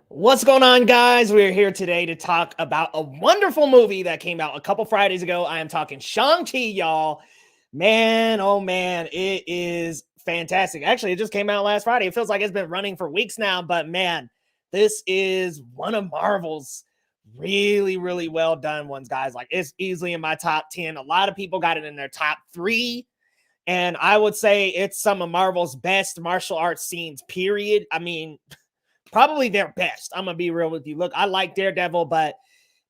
What's going on, guys? We're here today to talk about a wonderful movie that came out a couple Fridays ago. I am talking Shang-Chi, y'all. Man, oh man, it is fantastic. Actually, it just came out last Friday. It feels like it's been running for weeks now, but man, this is one of Marvel's really, really well done ones, guys. Like, it's easily in my top 10. A lot of people got it in their top 3. And I would say it's some of Marvel's best martial arts scenes, period. I mean, probably their best. I'm gonna be real with you. Look, I like Daredevil, but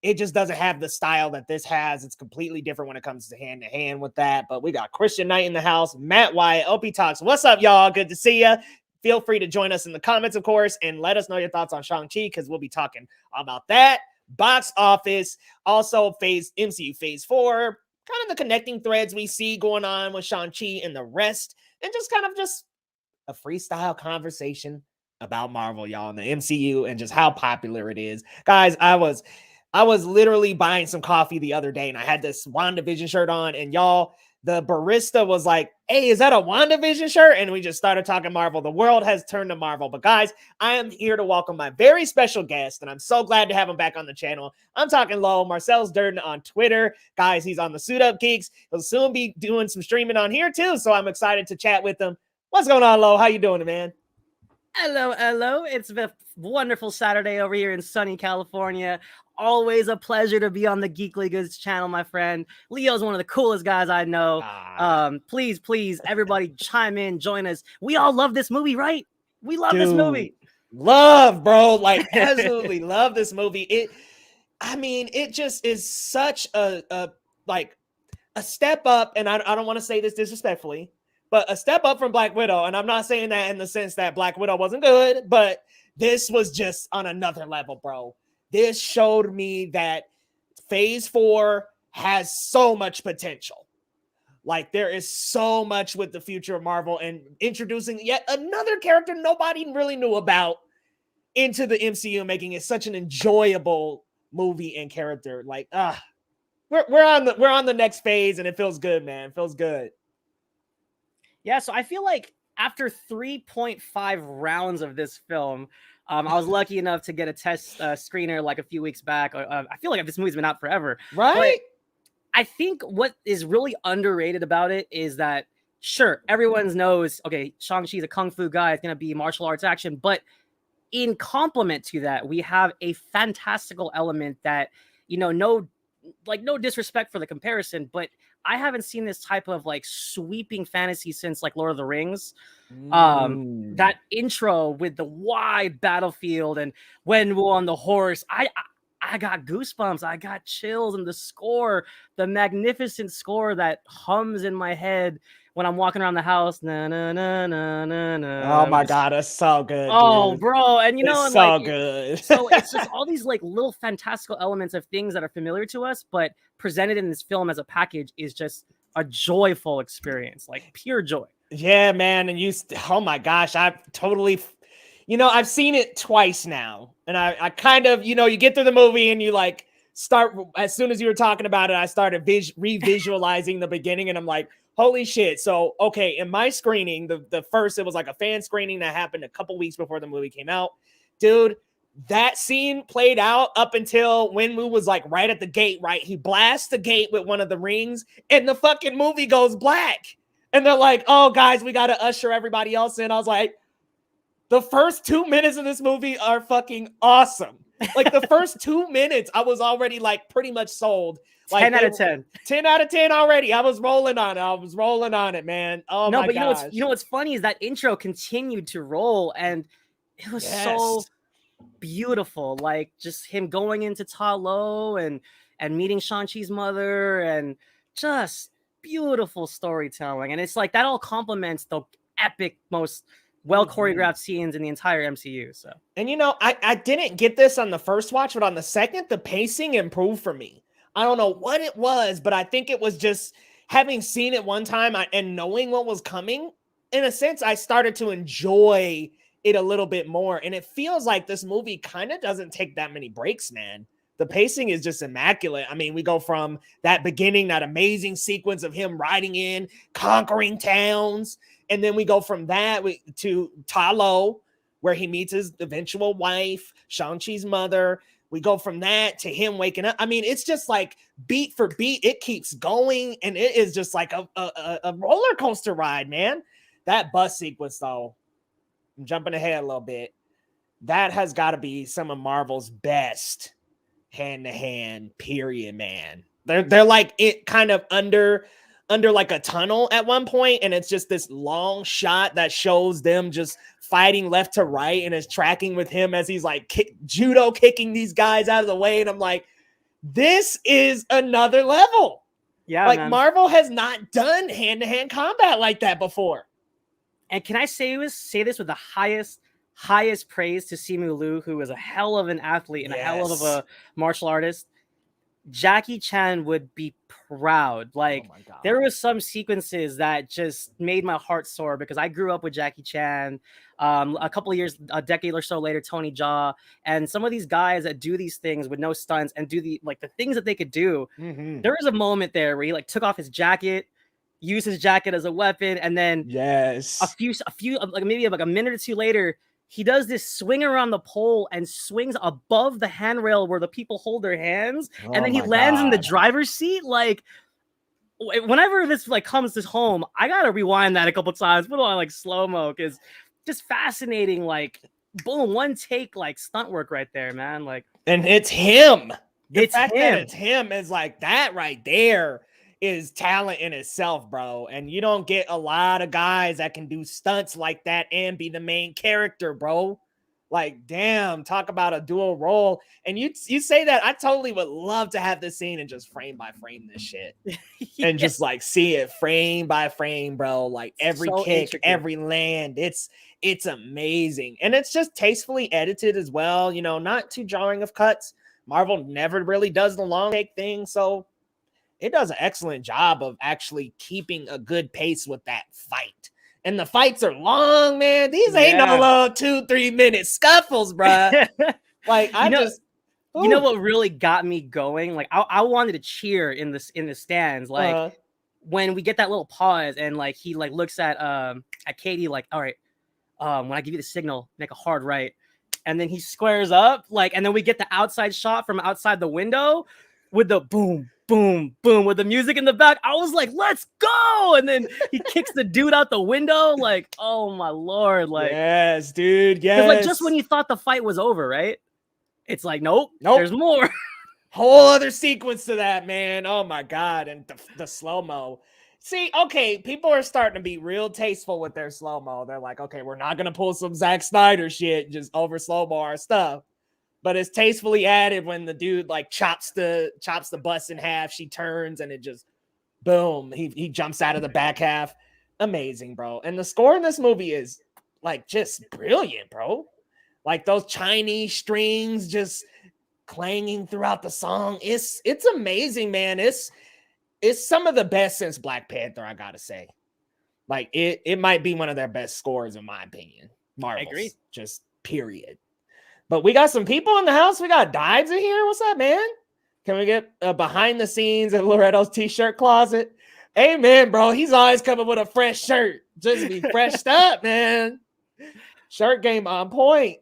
it just doesn't have the style that this has. It's completely different when it comes to hand with that. But we got Christian Knight in the house, Matt Wyatt, OP Talks. What's up, y'all? Good to see you. Feel free to join us in the comments, of course, and let us know your thoughts on Shang-Chi, because we'll be talking about that. Box office, also MCU Phase 4, kind of the connecting threads we see going on with Shang-Chi and the rest, and just kind of just a freestyle conversation about Marvel, y'all, and the MCU and just how popular it is. Guys, I was literally buying some coffee the other day and I had this WandaVision shirt on, and y'all, the barista was like, "Hey, is that a WandaVision shirt?" And we just started talking Marvel. The world has turned to Marvel. But guys, I am here to welcome my very special guest, and I'm so glad to have him back on the channel. I'm talking Lo, Marcel's Durden on Twitter. Guys, he's on the Suit Up Geeks. He'll soon be doing some streaming on here too, so I'm excited to chat with him. What's going on, Lo? How you doing, man? Hello. It's a wonderful Saturday over here in sunny California. Always a pleasure to be on the Geekly Goods channel, my friend. Leo's one of the coolest guys I know. Please, everybody chime in, join us. We all love this movie, right? We love this movie. Love, bro. Like, absolutely love this movie. It just is such a step up, and I don't want to say this disrespectfully, but a step up from Black Widow. And I'm not saying that in the sense that Black Widow wasn't good, but this was just on another level, bro. This showed me that Phase 4 has so much potential. Like, there is so much with the future of Marvel, and introducing yet another character nobody really knew about into the MCU, making it such an enjoyable movie and character. Like, we're on the next phase, and it feels good, man. It feels good. Yeah, so I feel like after 3.5 rounds of this film, I was lucky enough to get a test screener like a few weeks back. I feel like this movie's been out forever. Right? But I think what is really underrated about it is that, sure, everyone knows, okay, Shang-Chi's a kung fu guy. It's going to be martial arts action. But in complement to that, we have a fantastical element that, no like no disrespect for the comparison, but I haven't seen this type of like sweeping fantasy since like Lord of the Rings. That intro with the wide battlefield and when we're on the horse, I got goosebumps. I got chills, and the score, the magnificent score that hums in my head when I'm walking around the house. Na na na na na na. Oh my god, it's so good. Oh, dude. bro, and you know, it's and so like, good. So it's just all these like little fantastical elements of things that are familiar to us, but presented in this film as a package is just a joyful experience, like pure joy. Yeah, man, and oh my gosh, I've totally, I've seen it twice now, and I kind of, you get through the movie and you like start, as soon as you were talking about it, I started revisualizing the beginning, and I'm like, holy shit. So, okay, in my screening, the first, it was like a fan screening that happened a couple weeks before the movie came out. Dude, that scene played out up until Wenwu was like right at the gate, right? He blasts the gate with one of the rings, and the fucking movie goes black. And they're like, oh, guys, we got to usher everybody else in. I was like, the first 2 minutes of this movie are fucking awesome. Like the first 2 minutes, I was already like pretty much sold. Like 10 out of 10. 10 out of 10 already. I was rolling on it, man. Oh no, my but gosh. You know what's funny is that intro continued to roll, and it was so beautiful. Like just him going into Ta Lo and meeting Shang-Chi's mother, and just beautiful storytelling. And it's like that all complements the epic, most well choreographed scenes in the entire MCU. So, and I didn't get this on the first watch, but on the second, the pacing improved for me. I don't know what it was, but I think it was just having seen it one time and knowing what was coming. In a sense, I started to enjoy it a little bit more, and it feels like this movie kind of doesn't take that many breaks, man. The pacing is just immaculate. I mean, we go from that beginning, that amazing sequence of him riding in, conquering towns. And then we go from that to Ta Lo, where he meets his eventual wife, Shang-Chi's mother. We go from that to him waking up. I mean, it's just like beat for beat, it keeps going. And it is just like a roller coaster ride, man. That bus sequence, though, I'm jumping ahead a little bit. That has got to be some of Marvel's best hand-to-hand period, man. They're like it kind of under like a tunnel at one point, and it's just this long shot that shows them just fighting left to right, and it's tracking with him as he's like judo kicking these guys out of the way, and I'm like, this is another level. Yeah, like man. Marvel has not done hand-to-hand combat like that before. And can I say this with the highest praise to Simu Liu, who is a hell of an athlete and a hell of a martial artist. Jackie Chan would be proud. Like, there was some sequences that just made my heart soar because I grew up with Jackie Chan. A couple of years, a decade or so later, Tony Jaa, and some of these guys that do these things with no stunts and do the things that they could do. There was a moment there where he like took off his jacket, used his jacket as a weapon, and then a few like maybe like a minute or two later, he does this swing around the pole and swings above the handrail where the people hold their hands, and then he lands in the driver's seat. Like, whenever this like comes to home, I gotta rewind that a couple times, put on like slow-mo, because just fascinating. Like, boom, one take like stunt work right there, man. Like, and it's him. The fact that it's him is like that right there is talent in itself, bro. And you don't get a lot of guys that can do stunts like that and be the main character, bro. Like, damn, talk about a dual role. And you say that, I totally would love to have this scene and just frame by frame this shit. And just like see it frame by frame, bro. Like every kick, intricate. Every land. It's amazing. And it's just tastefully edited as well. Not too jarring of cuts. Marvel never really does the long take thing. So it does an excellent job of actually keeping a good pace with that fight. And the fights are long, man. These ain't no little 2-3 minute scuffles, bruh. Like, you know what really got me going? Like, I wanted to cheer in the stands. Like, when we get that little pause and like he like looks at Katie, like, all right, when I give you the signal, make a hard right. And then he squares up, like, and then we get the outside shot from outside the window with the boom, boom, boom, with the music in the back. I was like, let's go. And then he kicks the dude out the window. Like, oh my Lord. Like, yes, dude. Yes. Like, just when you thought the fight was over, right? It's like, nope. There's more. Whole other sequence to that, man. Oh my God. And the slow-mo. See, okay, people are starting to be real tasteful with their slow-mo. They're like, okay, we're not gonna pull some Zack Snyder shit, just over slow-mo our stuff. But it's tastefully added when the dude like chops the bus in half, she turns and it just boom, he jumps out of the back half. Amazing, bro. And the score in this movie is like just brilliant, bro. Like those Chinese strings just clanging throughout the song. It's amazing, man. It's some of the best since Black Panther, I gotta say. Like it might be one of their best scores in my opinion. Marvel's, I agree. just period. But we got some people in the house. We got Dives in here. What's up, man? Can we get behind the scenes of Loretto's t-shirt closet? Amen, bro. He's always coming with a fresh shirt. Just be freshed up, man. Shirt game on point.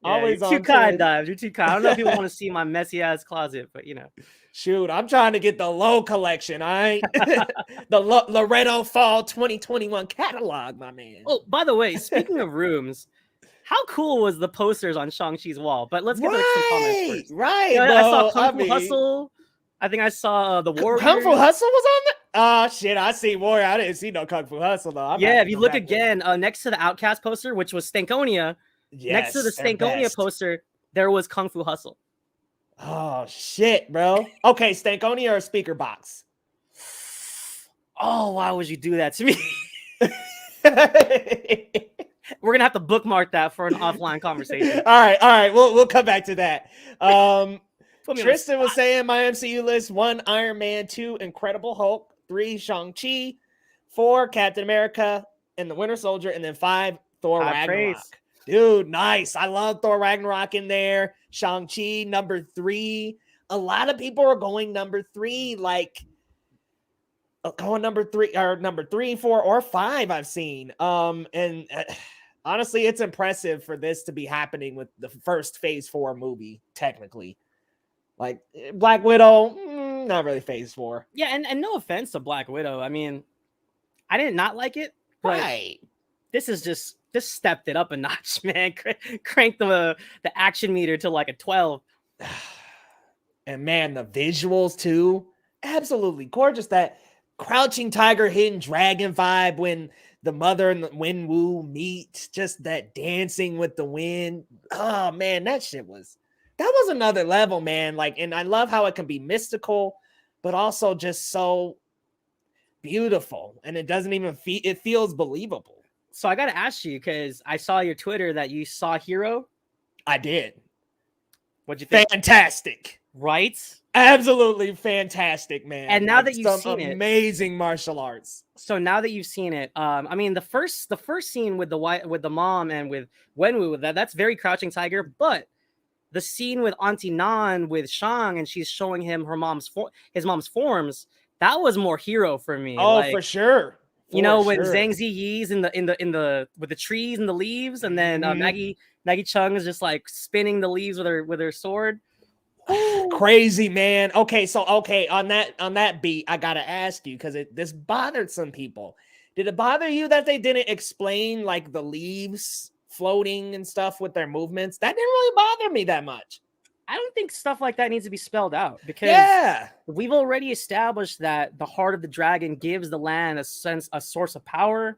Yeah, Always you're on too kind, 10. Dives. You're too kind. I don't know if people want to see my messy ass closet, but you know. Shoot, I'm trying to get the low collection. All right. The Loretto Fall 2021 catalog, my man. Oh, by the way, speaking of rooms, how cool was the posters on Shang-Chi's wall? But let's get to some comments first. Right, You know, bro. I saw Kung Fu Hustle. I think I saw the Warrior. Kung Fu Hustle was on there? Oh, shit. I see Warrior. I didn't see no Kung Fu Hustle, though. Yeah, if you look again, next to the Outcast poster, which was Stankonia, next to the Stankonia poster, there was Kung Fu Hustle. Oh, shit, bro. Okay, Stankonia or Speaker Box? Oh, why would you do that to me? We're gonna have to bookmark that for an offline conversation. All right. We'll come back to that. Tristan was saying my MCU list: 1 Iron Man, 2 Incredible Hulk, 3 Shang-Chi, 4 Captain America and the Winter Soldier, and then 5 Thor Ragnarok. Dude, nice. I love Thor Ragnarok in there. Shang-Chi number 3. A lot of people are going number 3, like going number 3 or number 3, 4, or 5. I've seen. Honestly, it's impressive for this to be happening with the first Phase 4 movie, technically. Like Black Widow, not really Phase 4. Yeah, and no offense to Black Widow. I mean, I did not like it, but this stepped it up a notch, man. Cranked the action meter to like a 12. And man, the visuals too, absolutely gorgeous. That Crouching Tiger, Hidden Dragon vibe when the mother and the Wen Wu meet, just that dancing with the wind. Oh man, that was another level, man. Like, and I love how it can be mystical, but also just so beautiful. And it doesn't even it feels believable. So I got to ask you, because I saw your Twitter that you saw Hero. I did. What'd you think? Fantastic. Right? Absolutely fantastic, man. And now that you've seen it, amazing martial arts. So now that you've seen it, I mean, the first scene with the mom and with Wenwu, that's very Crouching Tiger, but the scene with Auntie Nan with Shang and she's showing him his mom's forms, that was more Hero for me. Oh, like, for sure. When Zhang Ziyi's in the with the trees and the leaves, and then Maggie Chung is just like spinning the leaves with her sword. Crazy, man. Okay, on that beat, I gotta ask you, because this bothered some people. Did it bother you that they didn't explain like the leaves floating and stuff with their movements? That didn't really bother me that much. I don't think stuff like that needs to be spelled out, because we've already established that the heart of the dragon gives the land a source of power,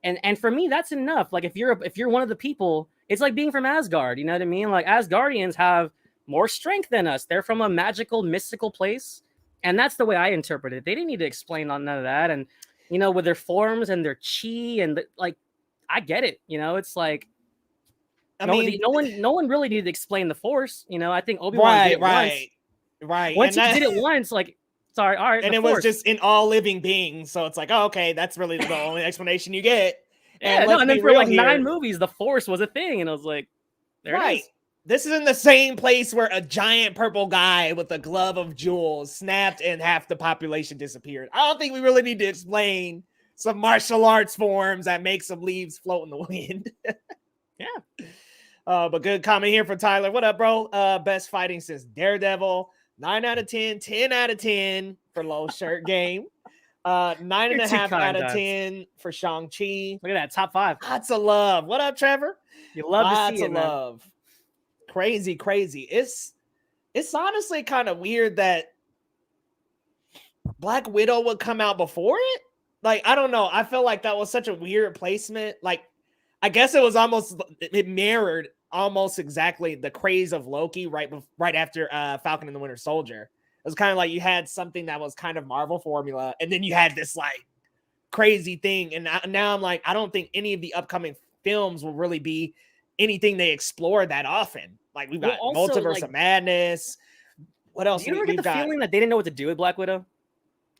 and for me that's enough. Like if you're one of the people, it's like being from Asgard. You know what I mean? Like Asgardians have more strength than us. They're from a magical, mystical place, and that's the way I interpret it. They didn't need to explain none of that, and with their forms and their chi and like, I get it. It's like. No one really needed to explain the Force. I think Obi-Wan did it once. Right. Once he did it once, like, sorry, all right. And it was just in all living beings. So it's like, oh, okay, that's really the only explanation you get. And then for like 9 movies, the Force was a thing. And I was like, there it is. This is in the same place where a giant purple guy with a glove of jewels snapped and half the population disappeared. I don't think we really need to explain some martial arts forms that make some leaves float in the wind. Yeah. But good comment here from Tyler. What up, bro? Best fighting since Daredevil. 9 out of 10, 10 out of 10 for low shirt game. 9.5 out of 10 for Shang-Chi. Look at that, top 5. Lots of love. What up, Trevor? You love Lots to see it, of love. Crazy. it's honestly kind of weird that Black Widow would come out before it. Like, I don't know. I feel like that was such a weird placement. Like, I guess it was almost, it mirrored almost exactly the craze of Loki right after Falcon and the Winter Soldier. It was kind of like you had something that was kind of Marvel formula, and then you had this like crazy thing. And now I'm like, I don't think any of the upcoming films will really be anything they explore that often. Like, we've got Multiverse of Madness. What else? Do you ever get the feeling that they didn't know what to do with Black Widow?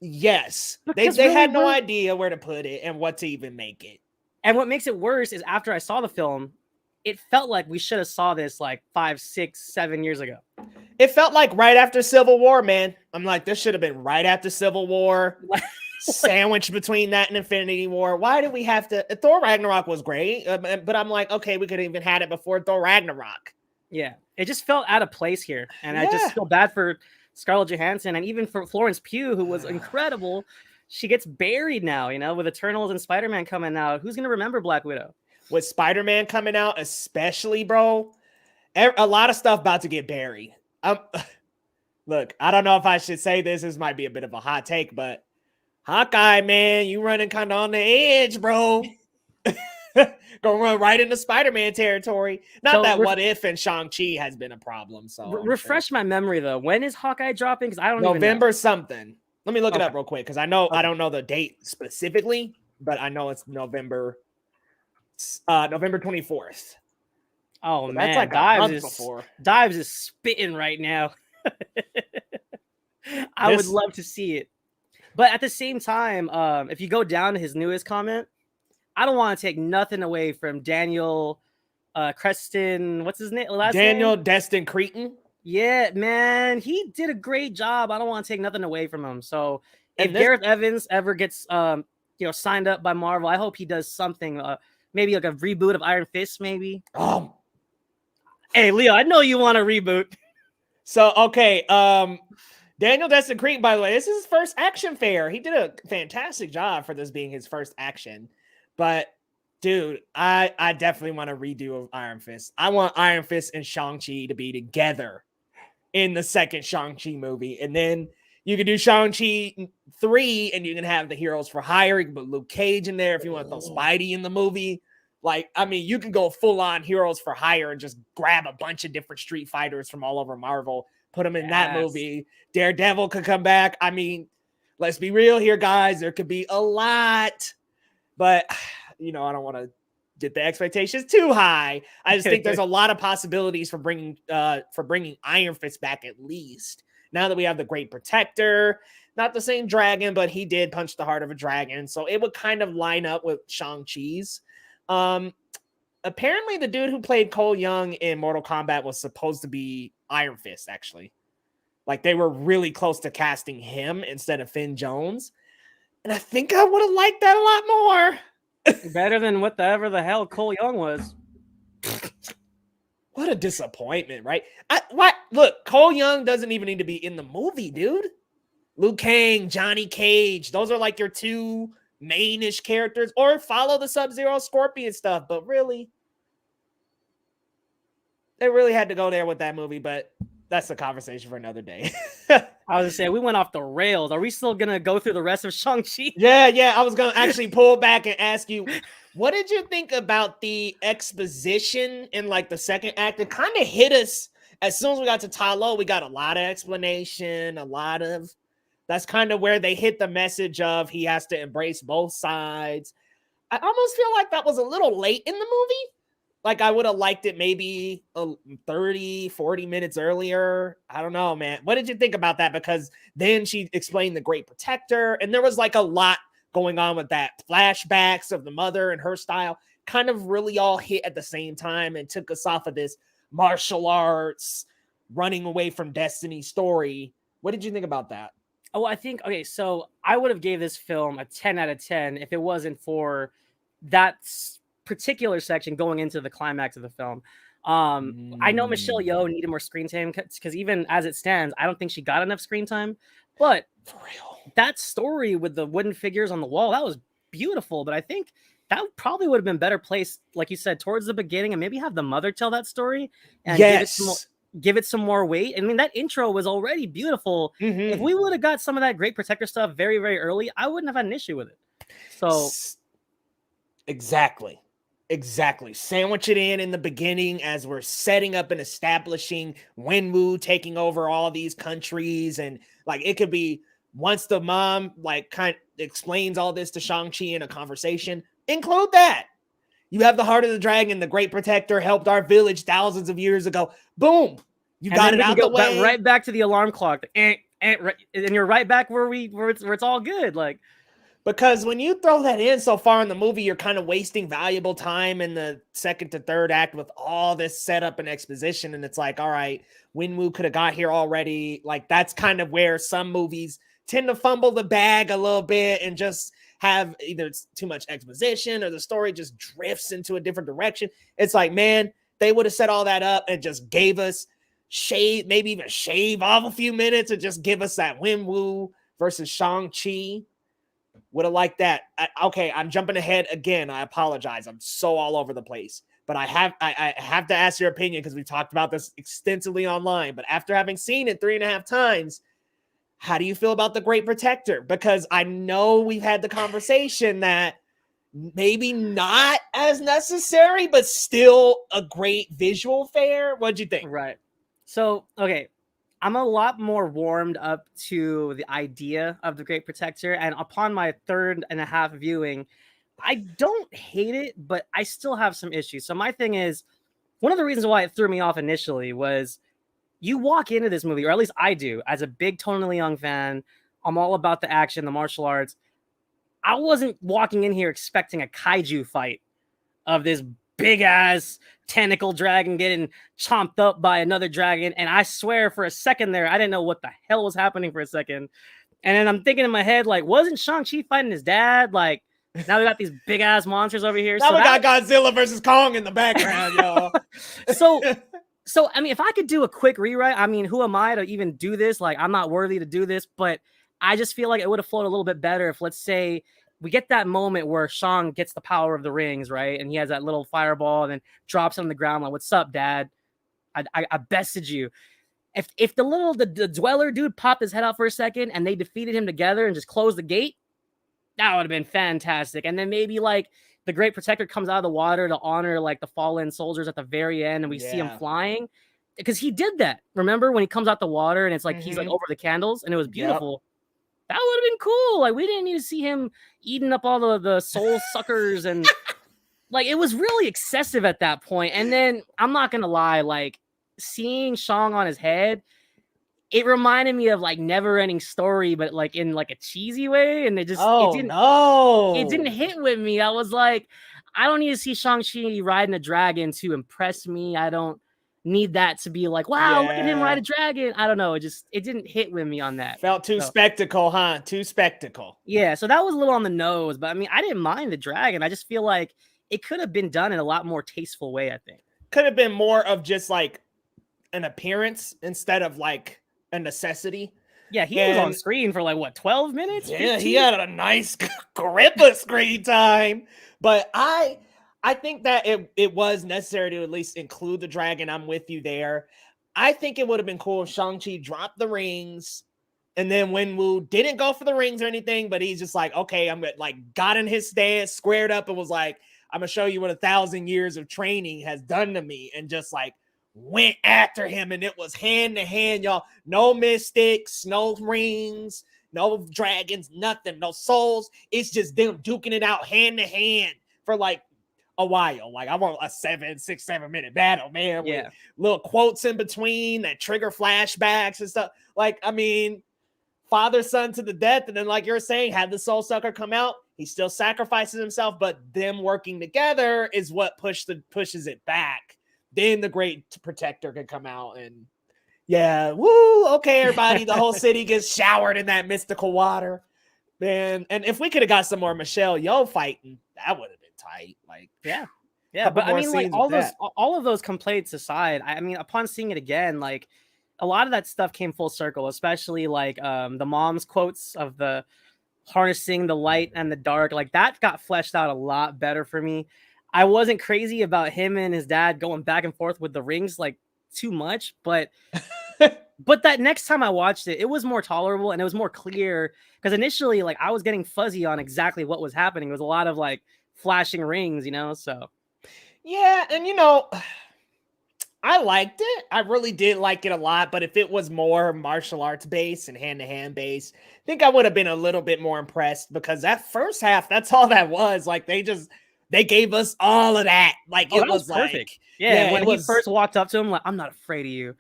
Yes. They had no idea where to put it and what to even make it. And what makes it worse is after I saw the film, it felt like we should have saw this like 5, 6, 7 years ago. It felt like right after Civil War, man. I'm like, this should have been right after Civil War. Sandwiched between that and Infinity War. Why did we have to? Thor Ragnarok was great, but I'm like, okay, we could have even had it before Thor Ragnarok. Yeah, it just felt out of place here. And I just feel bad for Scarlett Johansson and even for Florence Pugh, who was incredible. She gets buried now, you know, with Eternals and Spider-Man coming out. Who's going to remember Black Widow? With Spider-Man coming out, especially, bro, a lot of stuff about to get buried. Look, I don't know if I should say this. This might be a bit of a hot take, but Hawkeye, man, you running kind of on the edge, bro. Gonna run right into Spider-Man territory. Not that What If and Shang-Chi has been a problem. So refresh my memory though. When is Hawkeye dropping? Because I don't November even know. something. Let me look it up real quick because I know I don't know the date specifically, but I know it's November 24th. Oh so man, like Dives is spitting right now. I would love to see it. But at the same time, if you go down to his newest comment, I don't want to take nothing away from Daniel Creston. What's his name? Daniel Destin Cretton. Yeah, man, he did a great job. I don't want to take nothing away from him. So if Gareth Evans ever gets signed up by Marvel, I hope he does something. Maybe like a reboot of Iron Fist, maybe. Hey, Leo, I know you want a reboot. So okay, Daniel Destin Cretton, by the way, this is his first action fair. He did a fantastic job for this being his first action. But dude, I definitely want a redo of Iron Fist. I want Iron Fist and Shang-Chi to be together in the second Shang-Chi movie. And then you can do Shang-Chi 3 and you can have the Heroes for Hire. You can put Luke Cage in there if you want to throw Spidey in the movie. Like, I mean, you can go full on Heroes for Hire and just grab a bunch of different Street Fighters from all over Marvel, put them in that movie. Daredevil could come back. I mean, let's be real here, guys. There could be a lot. But, you know, I don't want to get the expectations too high. I just think there's a lot of possibilities for bringing Iron Fist back at least. Now that we have the Great Protector, not the same dragon, but he did punch the heart of a dragon. So it would kind of line up with Shang-Chi's. Apparently the dude who played Cole Young in Mortal Kombat was supposed to be Iron Fist, actually. Like, they were really close to casting him instead of Finn Jones. And I think I would have liked that a lot more. Better than whatever the hell Cole Young was. What a disappointment, right? Look, Cole Young doesn't even need to be in the movie, dude. Liu Kang, Johnny Cage, those are like your two mainish characters, or follow the Sub-Zero Scorpion stuff. But really, they really had to go there with that movie, but that's a conversation for another day. I was gonna say, we went off the rails. Are we still gonna go through the rest of Shang-Chi? Yeah. I was gonna actually pull back and ask you, what did you think about the exposition in like the second act? It kind of hit us as soon as we got to Ta Lo. We got a lot of explanation, that's kind of where they hit the message of he has to embrace both sides. I almost feel like that was a little late in the movie. Like, I would have liked it maybe 30, 40 minutes earlier. I don't know, man. What did you think about that? Because then she explained the Great Protector, and there was like a lot going on with that. Flashbacks of the mother and her style kind of really all hit at the same time and took us off of this martial arts, running away from destiny story. What did you think about that? Oh, I think, okay, so I would have gave this film a 10 out of 10 if it wasn't for that particular section going into the climax of the film. I know Michelle Yeoh needed more screen time because even as it stands, I don't think she got enough screen time. But for real, that story with the wooden figures on the wall, that was beautiful. But I think that probably would have been better placed, like you said, towards the beginning, and maybe have the mother tell that story. And yes. give it some more weight. I mean, that intro was already beautiful. If we would have got some of that Great Protector stuff very, very early, I wouldn't have had an issue with it. So exactly. Sandwich it in the beginning as we're setting up and establishing Wenwu taking over all these countries. And like, it could be once the mom like kind of explains all this to Shang-Chi in a conversation, include that. You have the heart of the dragon. The Great Protector helped our village thousands of years ago. Boom. You got it out the way. Right back to the alarm clock. And you're right back where it's all good. Like, because when you throw that in so far in the movie, you're kind of wasting valuable time in the second to third act with all this setup and exposition. And it's like, all right, Wenwu could have got here already. Like, that's kind of where some movies tend to fumble the bag a little bit and just have either it's too much exposition or the story just drifts into a different direction. It's like, man, they would have set all that up and just gave us maybe even shave off a few minutes and just give us that Wenwu versus Shang-Chi. Would have liked that. Okay, I'm jumping ahead again. I apologize. I'm so all over the place. But I have to ask your opinion because we've talked about this extensively online. But after having seen it 3.5 times, how do you feel about the Great Protector? Because I know we've had the conversation that maybe not as necessary, but still a great visual fare. What'd you think? Right. So, okay. I'm a lot more warmed up to the idea of the Great Protector. And upon my 3.5 viewing, I don't hate it, but I still have some issues. So my thing is, one of the reasons why it threw me off initially was you walk into this movie, or at least I do, as a big Tony Leung fan. I'm all about the action, the martial arts. I wasn't walking in here expecting a kaiju fight of this big ass tentacle dragon getting chomped up by another dragon. And I swear for a second there, I didn't know what the hell was happening for a second. And then I'm thinking in my head, like, wasn't Shang-Chi fighting his dad? Like, now we got these big ass monsters over here. Now we got Godzilla versus Kong in the background, y'all. So, I mean, if I could do a quick rewrite, I mean, who am I to even do this? Like, I'm not worthy to do this, but I just feel like it would have flowed a little bit better if, let's say, we get that moment where Shang gets the power of the rings, right? And he has that little fireball and then drops it on the ground like, what's up, Dad? I bested you. If the dweller dude popped his head out for a second and they defeated him together and just closed the gate, that would have been fantastic. And then maybe like the Great Protector comes out of the water to honor like the fallen soldiers at the very end, and we see him flying because he did that. Remember when he comes out the water and it's like he's like over the candles and it was beautiful. That would have been cool. Like, we didn't need to see him eating up all the soul suckers and like it was really excessive at that point. And then I'm not gonna lie, like seeing Shang on his head, it reminded me of like Never Ending Story, but like in like a cheesy way. And it just it didn't hit with me. I was like, I don't need to see Shang-Chi riding a dragon to impress me. I don't need that to be like, wow, look at him ride a dragon. I don't know. It didn't hit with me on that. Felt too spectacle, huh? Too spectacle. Yeah, so that was a little on the nose, but I mean, I didn't mind the dragon. I just feel like it could have been done in a lot more tasteful way, I think. Could have been more of just like an appearance instead of like a necessity. Yeah, he was on screen for like what, 12 minutes? Yeah, 15? He had a nice grip of screen time. But I think that it was necessary to at least include the dragon. I'm with you there. I think it would have been cool if Shang-Chi dropped the rings and then Wenwu didn't go for the rings or anything, but he's just like, okay, I'm like got in his stance, squared up and was like, I'm gonna show you what 1,000 years of training has done to me, and just like went after him. And it was hand to hand, y'all. No mystics, no rings, no dragons, nothing, no souls. It's just them duking it out hand to hand for like a while. Like, I want a 6-7 minute battle, man. With little quotes in between that trigger flashbacks and stuff. Like, I mean, father, son to the death. And then, like you're saying, had the soul sucker come out, he still sacrifices himself, but them working together is what pushes it back. Then the Great Protector can come out and woo, okay, everybody, the whole city gets showered in that mystical water. Man, and if we could have got some more Michelle Yeoh fighting, that would have been tight. Like, but I mean, like all of those complaints aside, I mean, upon seeing it again, like a lot of that stuff came full circle, especially like the mom's quotes of the harnessing the light and the dark, like that got fleshed out a lot better for me. I wasn't crazy about him and his dad going back and forth with the rings. Like, too much, but that next time I watched it, it was more tolerable and it was more clear because initially, like, I was getting fuzzy on exactly what was happening. It was a lot of like flashing rings, you know. So yeah, and I liked it. I really did like it a lot. But if it was more martial arts based and hand to hand based, I think I would have been a little bit more impressed because that first half, that's all that was. Like they gave us all of that. Like it was perfect. like, Yeah, when he first walked up to him, like, I'm not afraid of you.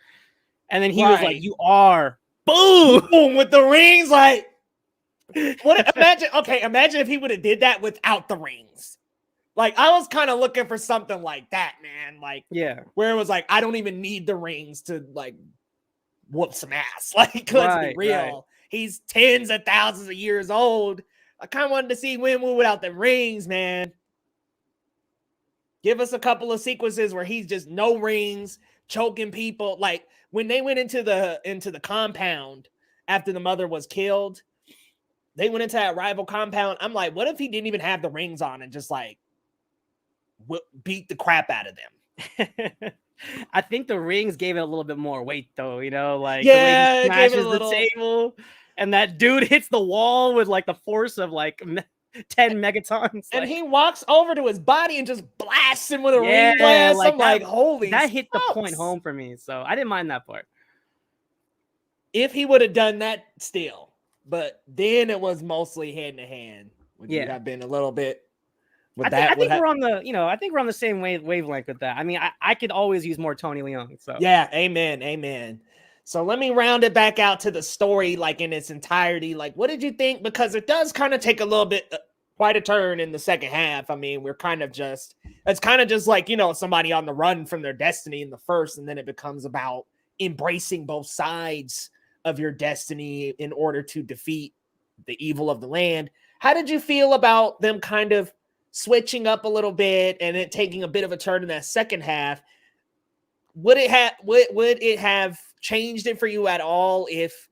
And then he was like, you are. Boom! Boom with the rings. Like, imagine if he would have did that without the rings. Like, I was kind of looking for something like that, man. Like, yeah, where it was like, I don't even need the rings to like whoop some ass. Like, let's be real. Right. He's tens of thousands of years old. I kind of wanted to see Wenwu without the rings, man. Give us a couple of sequences where he's just no rings, choking people. Like when they went into the compound after the mother was killed, they went into that rival compound. I'm like, what if he didn't even have the rings on and just like beat the crap out of them? I think the rings gave it a little bit more weight, though. You know, like the way he smashes the table, and that dude hits the wall with like the force of like 10 megatons. And he walks over to his body and just blasts him with a ring blast. Like I'm like, holy that hit the point home for me. So I didn't mind that part. If he would have done that still, but then it was mostly hand to hand. Would you have been a little bit with that? I think we're on the same wavelength with that. I mean, I could always use more Tony Leung. So yeah, amen. So let me round it back out to the story, like in its entirety. Like, what did you think? Because it does kind of take a little bit, quite a turn in the second half. I mean, it's kind of just like, somebody on the run from their destiny in the first, and then it becomes about embracing both sides of your destiny in order to defeat the evil of the land. How did you feel about them kind of switching up a little bit and it taking a bit of a turn in that second half? Would it have changed it for you at all if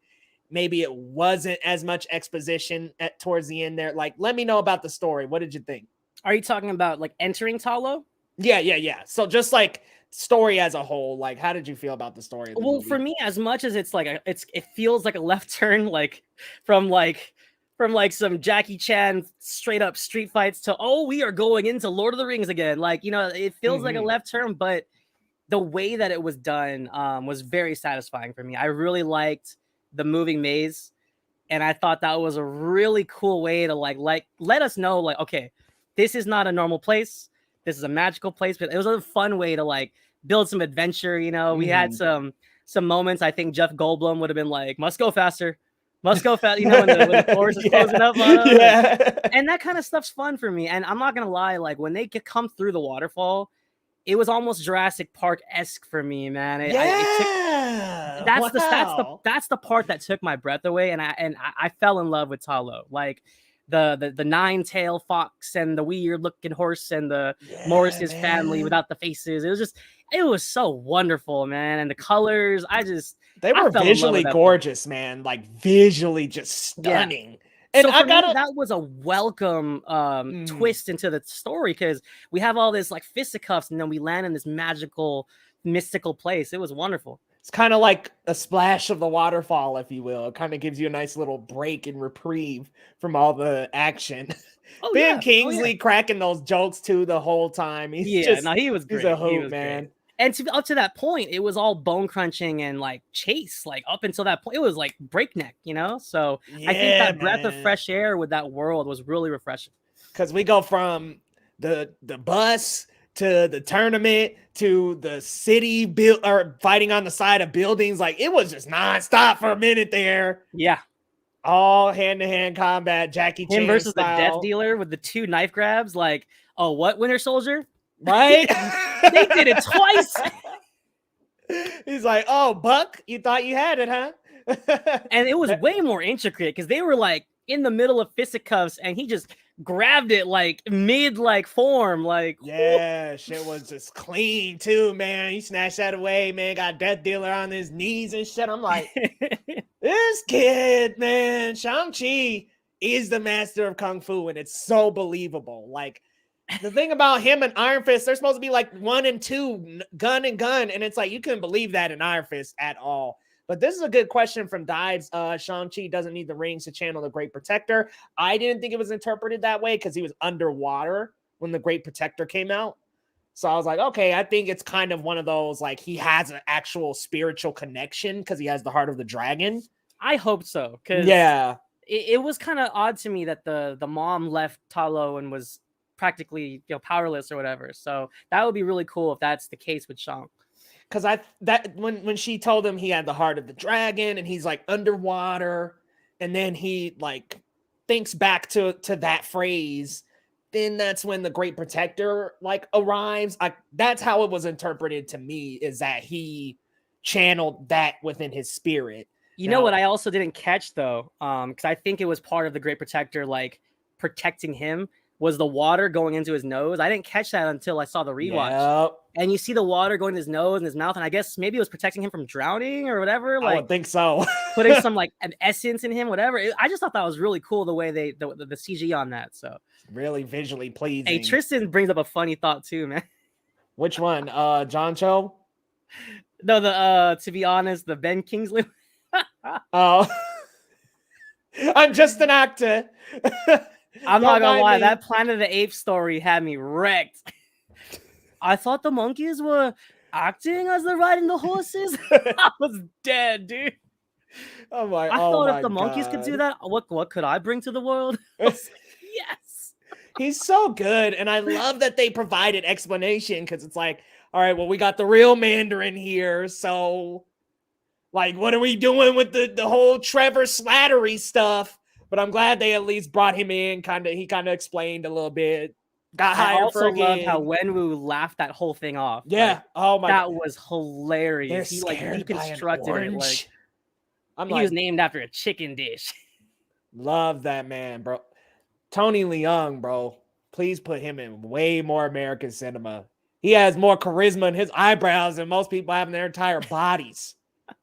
maybe it wasn't as much exposition towards the end there? Like, let me know about the story. What did you think? Are you talking about like entering Ta Lo? Yeah. So just like story as a whole, like how did you feel about the story? Well, movie? For me, as much as it's like it feels like a left turn, like from some Jackie Chan straight up street fights to we are going into Lord of the Rings again. Like, it feels like a left turn, but the way that it was done was very satisfying for me. I really liked the moving maze, and I thought that was a really cool way to like let us know, like, okay, this is not a normal place. This is a magical place, but it was a fun way to like build some adventure. We had some moments. I think Jeff Goldblum would have been like, "Must go faster, must go fast." When the forest is closing up. And that kind of stuff's fun for me. And I'm not gonna lie, like when they come through the waterfall, it was almost Jurassic Park-esque for me, man. That's the part that took my breath away, and I fell in love with Ta Lo. Like the nine-tailed fox and the weird-looking horse and the Morris's family without the faces. It was so wonderful, man. And the colors, they were visually gorgeous, man. Like visually just stunning. Yeah. And so that was a welcome twist into the story because we have all this like fisticuffs and then we land in this magical, mystical place. It was wonderful. It's kind of like a splash of the waterfall, if you will. It kind of gives you a nice little break and reprieve from all the action. Ben Kingsley cracking those jokes too the whole time. He was great. He's a hoot, man. Great. And up to that point, it was all bone crunching and like chase. Like up until that point, it was like breakneck, So I think that breath of fresh air with that world was really refreshing. Because we go from the bus to the tournament to the city fighting on the side of buildings. Like it was just nonstop for a minute there. Yeah. All hand-to-hand combat, Jackie Chan versus style. The death dealer with the 2 knife grabs. Like, oh, what, Winter Soldier? Right? They did it twice. He's like, oh, Buck, you thought you had it, huh? And it was way more intricate because they were like in the middle of fisticuffs and he just grabbed it like mid form. Like, shit was just clean too, man. He snatched that away, man. Got death dealer on his knees and shit. I'm like, this kid, man, Shang-Chi is the master of kung fu, and it's so believable. Like the thing about him and Iron Fist, they're supposed to be like 1 and 2, gun and gun, and it's like you couldn't believe that in Iron Fist at all. But this is a good question from Dives. Shang-Chi doesn't need the rings to channel the Great Protector. I didn't think it was interpreted that way because he was underwater when the Great Protector came out. So I was like, okay, I think it's kind of one of those, like, he has an actual spiritual connection because he has the heart of the dragon. I hope so, because it was kind of odd to me that the mom left Talo and was practically powerless or whatever. So that would be really cool if that's the case with Shang. Because when she told him he had the heart of the dragon and he's like underwater, and then he like thinks back to that phrase, then that's when the Great Protector like arrives. That's how it was interpreted to me, is that he channeled that within his spirit. You know what I also didn't catch though, because I think it was part of the Great Protector like protecting him, was the water going into his nose. I didn't catch that until I saw the rewatch. Yep. And you see the water going to his nose and his mouth, and I guess maybe it was protecting him from drowning or whatever. Like, I would think so. Putting some like an essence in him, whatever. I just thought that was really cool the way the CG on that. So really visually pleasing. Hey, Tristan brings up a funny thought too, man. Which one? John Cho? No, to be honest, the Ben Kingsley. Oh, I'm just an actor. I'm not gonna lie, that Planet of the Apes story had me wrecked. I thought the monkeys were acting as they're riding the horses. I was dead, dude. Oh my! I thought if the monkeys could do that, what could I bring to the world? Yes. He's so good, and I love that they provided explanation, because it's like, all right, well, we got the real Mandarin here, so like, what are we doing with the whole Trevor Slattery stuff? But I'm glad they at least brought him in. He kind of explained a little bit. Got hired. I also loved how Wenwu laughed that whole thing off. Yeah. Like, oh my. That was hilarious. He like deconstructed it. Like he was named after a chicken dish. Love that man, bro. Tony Leung, bro. Please put him in way more American cinema. He has more charisma in his eyebrows than most people have in their entire bodies.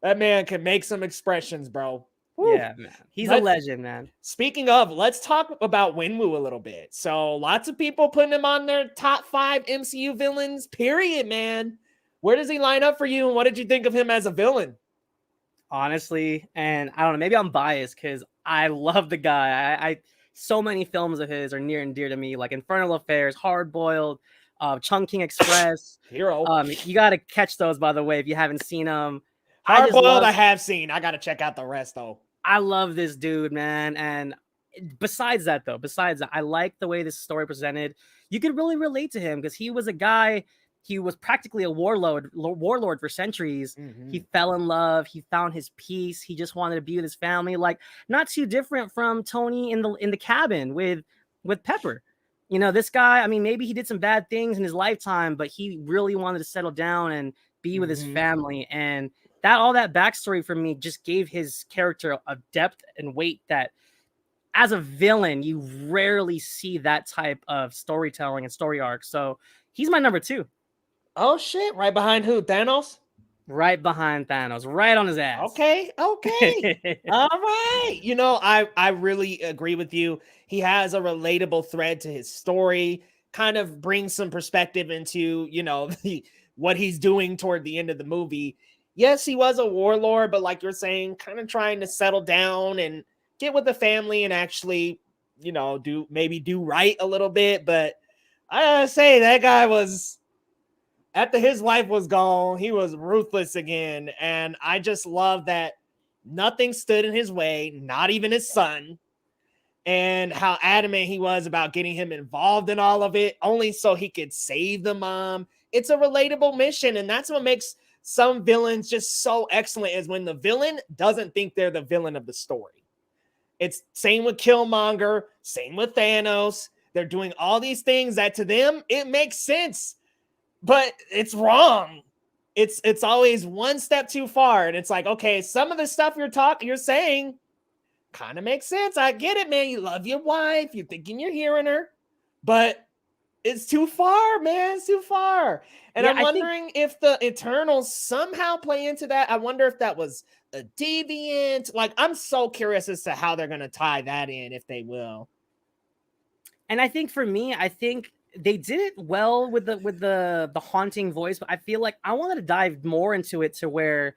That man can make some expressions, bro. Woo. Yeah, man. He's a legend, man. Speaking of, let's talk about Wenwu a little bit. So lots of people putting him on their top 5 MCU villains, period, man. Where does he line up for you, and what did you think of him as a villain? Honestly, and I don't know, maybe I'm biased because I love the guy. I so many films of his are near and dear to me, like Infernal Affairs, Hard Boiled, Chungking Express. Hero. You got to catch those, by the way, if you haven't seen them. Hard Boiled, I have seen. I got to check out the rest, though. I love this dude, man. And besides that, I like the way this story presented. You could really relate to him because he was a guy, he was practically a warlord for centuries. Mm-hmm. He fell in love. He found his peace. He just wanted to be with his family. Like, not too different from Tony in the cabin with Pepper. You know, this guy, I mean, maybe he did some bad things in his lifetime, but he really wanted to settle down and be with his family. And all that backstory for me just gave his character a depth and weight that as a villain, you rarely see that type of storytelling and story arc. So he's my number 2. Oh shit. Right behind who? Thanos? Right behind Thanos. Right on his ass. Okay. All right. You know, I really agree with you. He has a relatable thread to his story, kind of brings some perspective into, you know, what he's doing toward the end of the movie. Yes, he was a warlord, but like you're saying, kind of trying to settle down and get with the family and actually, you know, do right a little bit. But I gotta say, that guy was, after his life was gone, he was ruthless again. And I just love that nothing stood in his way, not even his son, and how adamant he was about getting him involved in all of it, only so he could save the mom. It's a relatable mission, and that's what makes some villains just so excellent, is when the villain doesn't think they're the villain of the story. It's same with Killmonger, same with Thanos. They're doing all these things that to them, it makes sense, but it's wrong. It's always one step too far. And it's like, okay, some of the stuff you're saying kind of makes sense. I get it, man. You love your wife. You're thinking you're hearing her, but it's too far, man. It's too far. And I'm wondering if the Eternals somehow play into that. I wonder if that was a deviant. Like, I'm so curious as to how they're going to tie that in, if they will. And I think for me, they did it well with the haunting voice, but I feel like I wanted to dive more into it to where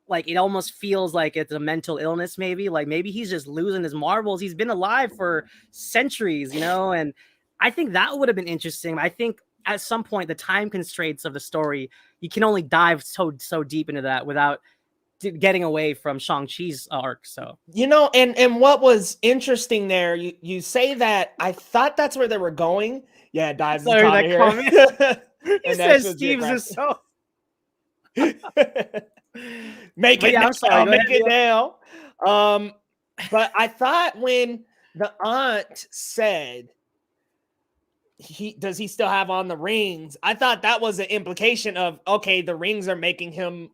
like it almost feels like it's a mental illness, maybe like maybe he's just losing his marbles. He's been alive for centuries, you know, and I think that would have been interesting. I think at some point the time constraints of the story, you can only dive so deep into that without getting away from Shang-Chi's arc. So and what was interesting there, you say that, I thought that's where they were going. Yeah, dives is sorry, that here. comment. He And says Steve's is so make but it yeah, I'm sorry. Go make ahead, it Leo. now. But I thought when the aunt said he still have on the rings, I thought that was an implication of, okay, the rings are making him,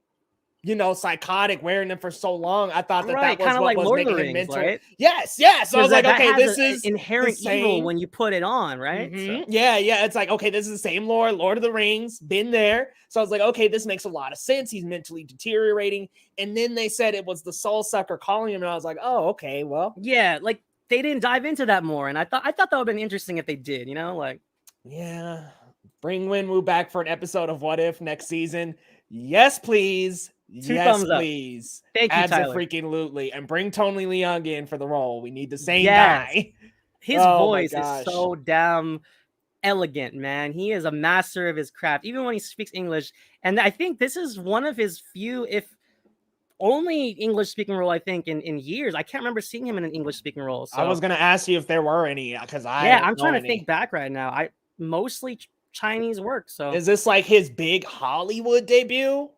psychotic, wearing them for so long. I thought that Right, was kind of what like was Lord of the making him Rings, mental. right? Yes. So I was like, that okay, has this is inherent the evil same. when you put it on, right? So. Yeah. It's like, okay, this is the same Lord of the Rings, been there. So I was like, okay, this makes a lot of sense. He's mentally deteriorating. And then they said it was the soul sucker calling him, and I was like, oh, okay, well, yeah, like they didn't dive into that more, and I thought that would have been interesting if they did, like. Yeah, bring Winwoo back for an episode of What If next season. Yes, please. 2 Yes, thumbs up. please. Thank you, Tyler. Abso-freaking-lutely. And bring Tony Leung in for the role. We need the same guy. His Oh my voice is gosh. so damn elegant, man. He is a master of his craft, even when he speaks English. And I think this is one of his few, if only English speaking role, I think, in years. I can't remember seeing him in an English speaking role. So I was gonna ask you if there were any, because I'm trying to think back right now. I mostly Chinese work. So is this like his big Hollywood debut?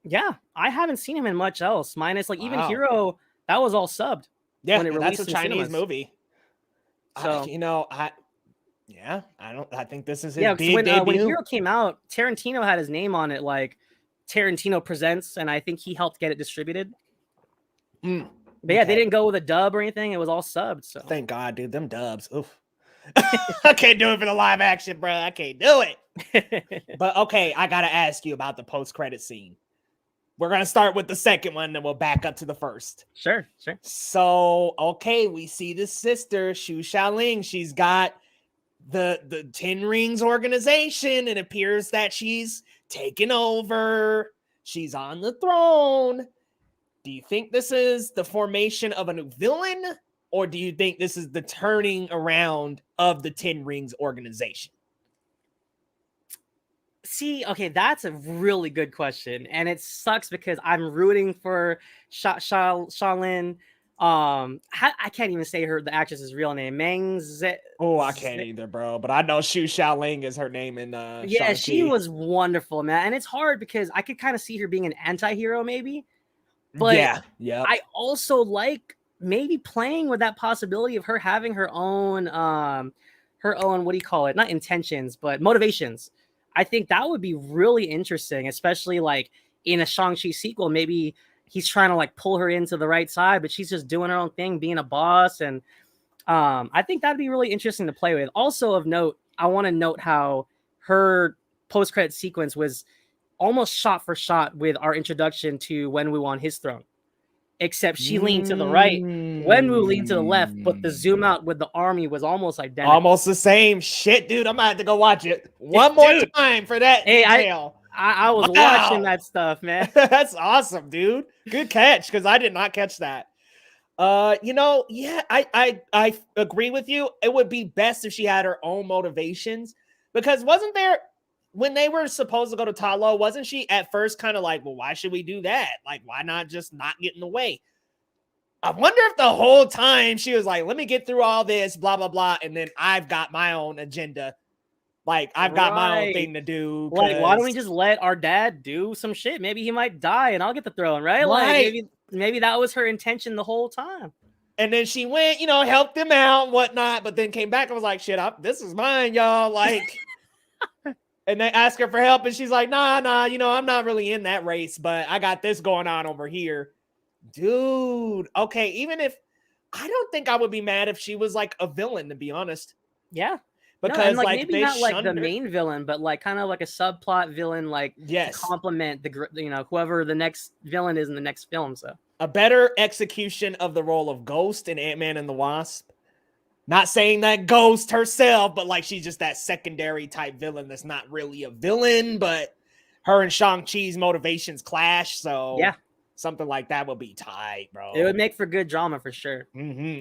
Yeah, I haven't seen him in much else. Minus like even Wow. Hero, that was all subbed. Yeah, when it that's a released in Chinese cinemas. movie. So I think this is his big when debut. when Hero came out, Tarantino had his name on it, like Tarantino Presents, and I think he helped get it distributed. But yeah, they didn't go with a dub or anything. It was all subbed. So thank God, dude. Them dubs. Oof. I can't do it for the live action, bro. I can't do it. But okay, I gotta ask you about the post-credit scene. We're gonna start with the second one, then we'll back up to the first. Sure. So, okay, we see the sister, Xiao Ling. She's got the 10 Rings organization. It appears that she's taken over. She's on the throne. Do you think this is the formation of a new villain, or do you think this is the turning around of the 10 Rings organization? See, okay, that's a really good question, and it sucks because I'm rooting for Xiao Ling. I can't even say the actress's real name. I can't either, bro. But I know Xiao Ling is her name in yeah, Shang-Chi. she was wonderful, man. And it's hard because I could kind of see her being an anti-hero, maybe. But yeah. I also like maybe playing with that possibility of her having her own what do you call it? Not intentions, but motivations. I think that would be really interesting, especially like in a Shang-Chi sequel. Maybe he's trying to like pull her into the right side, but she's just doing her own thing, being a boss. And I think that'd be really interesting to play with. Also of note, I want to note how her post-credit sequence was almost shot for shot with our introduction to Wenwu on his throne. Except she leaned to the right, Wenwu leaned to the left, but the zoom out with the army was almost identical. Almost the same shit, dude. I'm gonna have to go watch it one more time for that detail. I was watching that stuff, man. That's awesome, dude. Good catch, because I did not catch that. I agree with you. It would be best if she had her own motivations, because wasn't there, when they were supposed to go to Ta Lo, wasn't she at first kind of like, well, why should we do that? Like, why not just not get in the way? I wonder if the whole time she was like, let me get through all this, blah, blah, blah, and then I've got my own agenda. Like, I've got my own thing to do. Like, why don't we just let our dad do some shit? Maybe he might die and I'll get the throne, right? Like, maybe that was her intention the whole time. And then she went, helped him out and whatnot, but then came back and was like, shit, this is mine, y'all. Like... And they ask her for help, and she's like, nah, I'm not really in that race, but I got this going on over here. Dude, okay, even if, I don't think I would be mad if she was like a villain, to be honest. Yeah. Because like maybe not like the main villain, but like kind of like a subplot villain, like to complement the whoever the next villain is in the next film. So a better execution of the role of Ghost in Ant-Man and the Wasp. Not saying that Ghost herself, but like she's just that secondary type villain that's not really a villain, but her and Shang-Chi's motivations clash. So yeah, something like that would be tight, bro. it would make for good drama for sure.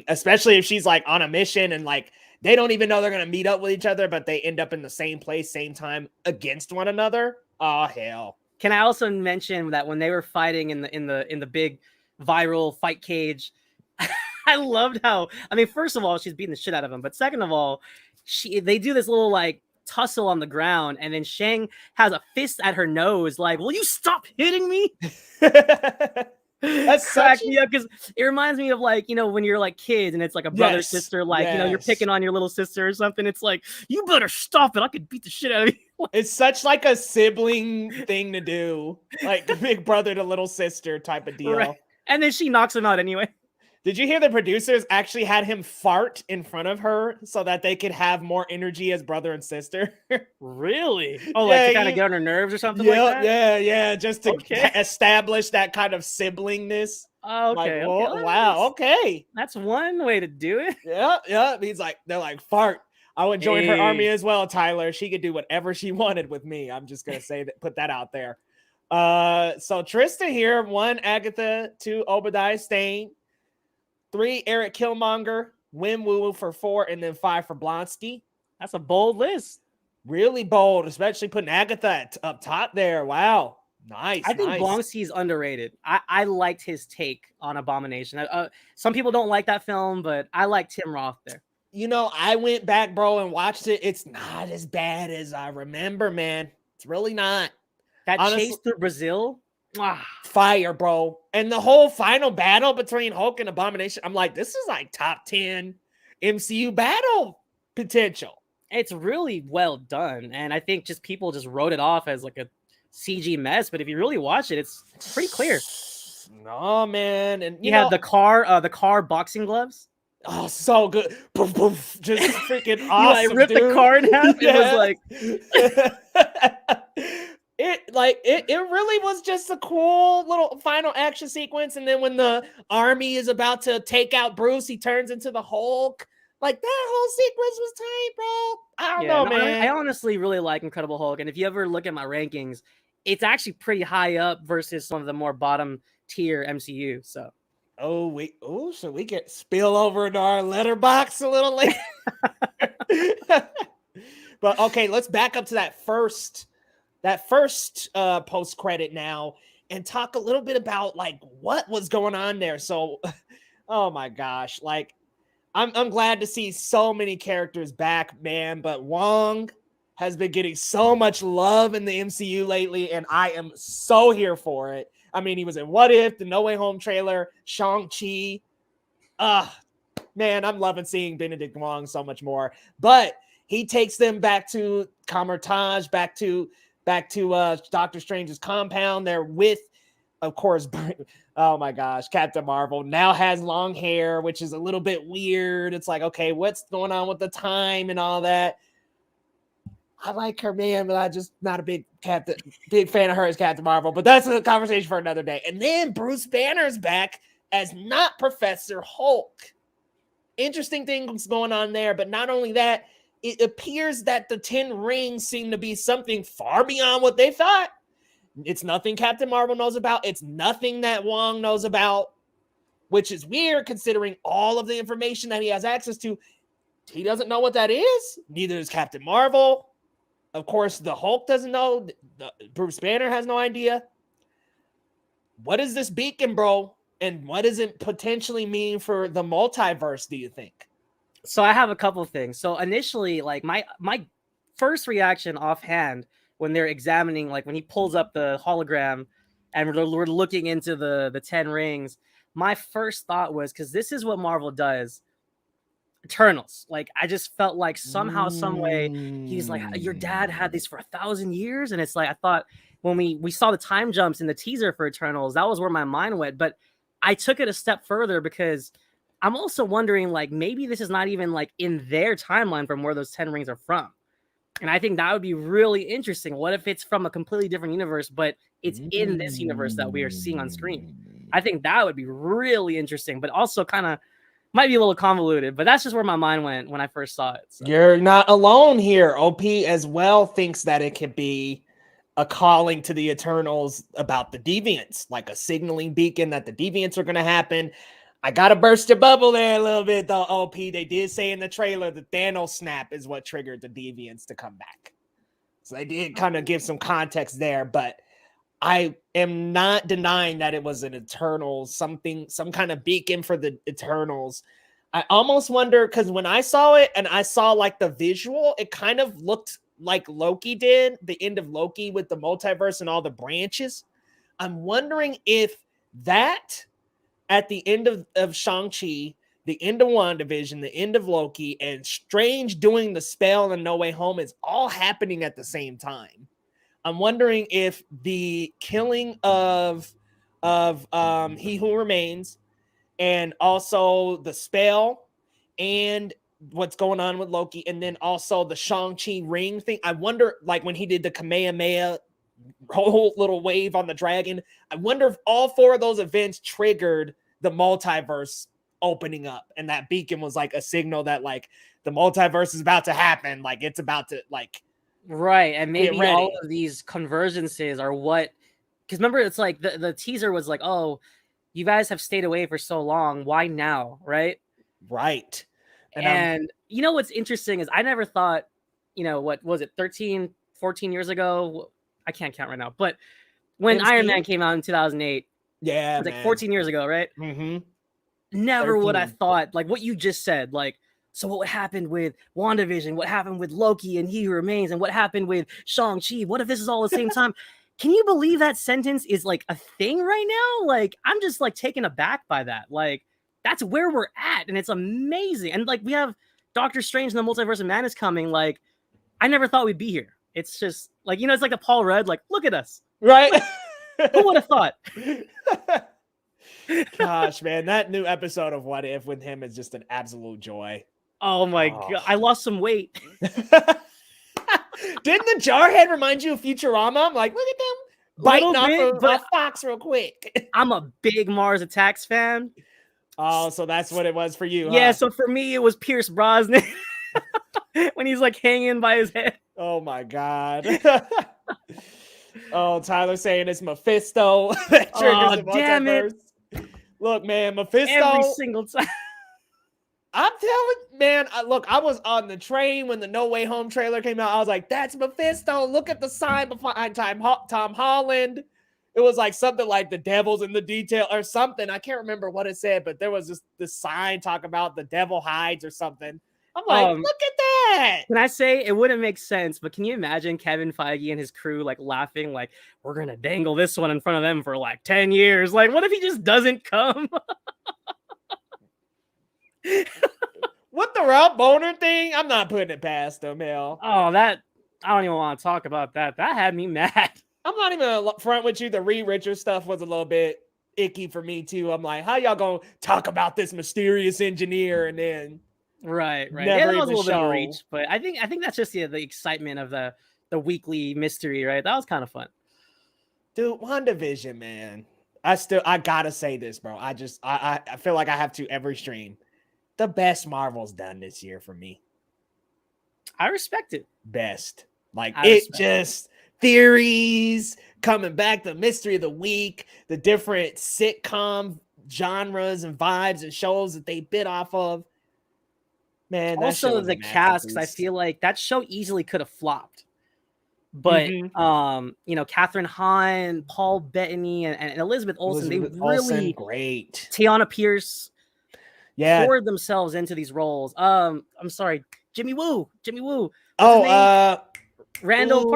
Especially if she's like on a mission and like they don't even know they're gonna meet up with each other, but they end up in the same place, same time against one another. Oh hell! Can I also mention that when they were fighting in the big viral fight cage, I loved how, I mean, first of all, she's beating the shit out of him, but second of all, they do this little like tussle on the ground, and then Shang has a fist at her nose, like, "Will you stop hitting me?" That's cracked me up because it reminds me of like, you know, when you're like kids and it's like a brother sister, like you know, you're picking on your little sister or something. It's like, you better stop it. I could beat the shit out of you. It's such like a sibling thing to do, like big brother to little sister type of deal. Right. And then she knocks him out anyway. Did you hear the producers actually had him fart in front of her so that they could have more energy as brother and sister? Really? Oh, like to kind of get on her nerves or something like that? Yeah. Just to establish that kind of siblingness. Oh, okay. Like, okay. Wow. Okay. That's one way to do it. Yeah. He's like, they're like, fart. I would join her army as well, Tyler. She could do whatever she wanted with me. I'm just going to say that, put that out there. So Trista here, 1, Agatha, 2, Obadiah Stane, 3, Eric Killmonger, Wim Woo for 4, and then 5 for Blonsky. That's a bold list. Really bold, especially putting Agatha up top there. Wow. Nice. I think Blonsky's underrated. I liked his take on Abomination. Some people don't like that film, but I like Tim Roth there. You know, I went back, bro, and watched it. It's not as bad as I remember, man. It's really not. That chase through Brazil, fire, bro. And the whole final battle between Hulk and Abomination, I'm like, this is like top 10 MCU battle potential. It's really well done. And I think just people just wrote it off as like a CG mess. But if you really watch it, it's pretty clear. No, man. And you have the car boxing gloves. Oh, so good. Poof, poof. Just freaking awesome. You like ripped the car in half. It was like it really was just a cool little final action sequence. And then when the army is about to take out Bruce, he turns into the Hulk. Like that whole sequence was tight, bro. I don't know, man. I honestly really like Incredible Hulk. And if you ever look at my rankings, it's actually pretty high up versus some of the more bottom tier MCU. So so we get spill over into our letterbox a little later. But okay, let's back up to that first post credit now and talk a little bit about like what was going on there. So, oh my gosh, like I'm glad to see so many characters back, man. But Wong has been getting so much love in the MCU lately, and I am so here for it. I mean, he was in What If, the No Way Home trailer, Shang-Chi. Man, I'm loving seeing Benedict Wong so much more. But he takes them back to Kamar-Taj, back to Doctor Strange's compound. They're with, of course, oh my gosh, Captain Marvel now has long hair, which is a little bit weird. It's like, okay, what's going on with the time and all that? I like her, man, but I just not a big fan of her as Captain Marvel. But that's a conversation for another day. And then Bruce Banner's back as not Professor Hulk. Interesting things going on there. But not only that, it appears that the 10 rings seem to be something far beyond what they thought. It's nothing Captain Marvel knows about. It's nothing that Wong knows about, which is weird considering all of the information that he has access to. He doesn't know what that is. Neither does Captain Marvel. Of course, the Hulk doesn't know. Bruce Banner has no idea. What is this beacon, bro? And what does it potentially mean for the multiverse, do you think? So I have a couple of things. So initially, like my first reaction offhand when they're examining, like when he pulls up the hologram and we're looking into the 10 rings, my first thought was, because this is what Marvel does, Eternals. Like I just felt like somehow, some way, he's like, your dad had these for 1,000 years, and it's like I thought when we saw the time jumps in the teaser for Eternals, that was where my mind went. But I took it a step further because I'm also wondering, like, maybe this is not even like in their timeline from where those 10 rings are from. And I think that would be really interesting. What if it's from a completely different universe, but it's in this universe that we are seeing on screen? I think that would be really interesting, but also kind of might be a little convoluted, but that's just where my mind went when I first saw it. So. You're not alone here. OP as well thinks that it could be a calling to the Eternals about the deviants, like a signaling beacon that the deviants are going to happen. I got to burst your bubble there a little bit, though, OP. They did say in the trailer the Thanos snap is what triggered the deviants to come back. So they did kind of give some context there, but I am not denying that it was an Eternals, some kind of beacon for the Eternals. I almost wonder, because when I saw it and I saw like the visual, it kind of looked like Loki did, the end of Loki with the multiverse and all the branches. I'm wondering if that at the end of Shang-Chi, the end of WandaVision, the end of Loki, and Strange doing the spell and No Way Home is all happening at the same time. I'm wondering if the killing of He Who Remains and also the spell and what's going on with Loki, and then also the Shang-Chi ring thing. I wonder, like when he did the Kamehameha whole little wave on the dragon, I wonder if all four of those events triggered the multiverse opening up, and that beacon was like a signal that like the multiverse is about to happen, like it's about to like right. And maybe all of these convergences are what, because remember, it's like the teaser was like, oh, you guys have stayed away for so long, why now, right? Right. And you know what's interesting is I never thought, you know, what was it, 13, 14 years ago? I can't count right now. But when Iron Man came out in 2008, yeah, it was like 14 years ago, right? Mm-hmm. Never 13. Would I thought, like what you just said, like, so what happened with WandaVision? What happened with Loki and He Who Remains? And what happened with Shang-Chi? What if this is all at the same time? Can you believe that sentence is like a thing right now? Like, I'm just like taken aback by that. Like, that's where we're at, and it's amazing. And like we have Doctor Strange and the Multiverse of Madness coming. Like, I never thought we'd be here. It's just like, you know, it's like the Paul Rudd, like, look at us. Right. Who would have thought? Gosh, man, that new episode of What If with him is just an absolute joy. Oh my God. I lost some weight. Didn't the Jarhead remind you of Futurama? I'm like, look at them biting off a fox real quick. I'm a big Mars Attacks fan. Oh, so that's what it was for you. Yeah, so for me, it was Pierce Brosnan when he's like hanging by his head. Oh my God. Oh, Tyler saying it's Mephisto that triggers the multiverse. Look, man, Mephisto. Every single time. I'm telling, man, look, I was on the train when the No Way Home trailer came out. I was like, that's Mephisto. Look at the sign behind Tom Holland. It was like something like the devil's in the detail or something. I can't remember what it said, but there was just this sign talking about the devil hides or something. I'm like, look at that. Can I say it wouldn't make sense, but can you imagine Kevin Feige and his crew like laughing, like, we're going to dangle this one in front of them for like 10 years. Like, what if he just doesn't come? What, the Rob Boner thing? I'm not putting it past him, hell. Oh, that, I don't even want to talk about that. That had me mad. I'm not even front with you. The Reed Richards stuff was a little bit icky for me too. I'm like, how y'all gonna talk about this mysterious engineer and then right. Yeah, that was a little bit of a reach, but I think that's just the excitement of the weekly mystery, right? That was kind of fun. Dude, WandaVision, man. I gotta say this, bro. I feel like I have to every stream. The best Marvel's done this year for me. I respect it. Best. Like it just theories coming back, the mystery of the week, the different sitcom genres and vibes and shows that they bit off of. Man, also the cast, I feel like that show easily could have flopped. But you know, Catherine Hahn, Paul Bettany, and Elizabeth Olsen, they really great. Tiana Pierce poured themselves into these roles. I'm sorry, Jimmy Woo. Randall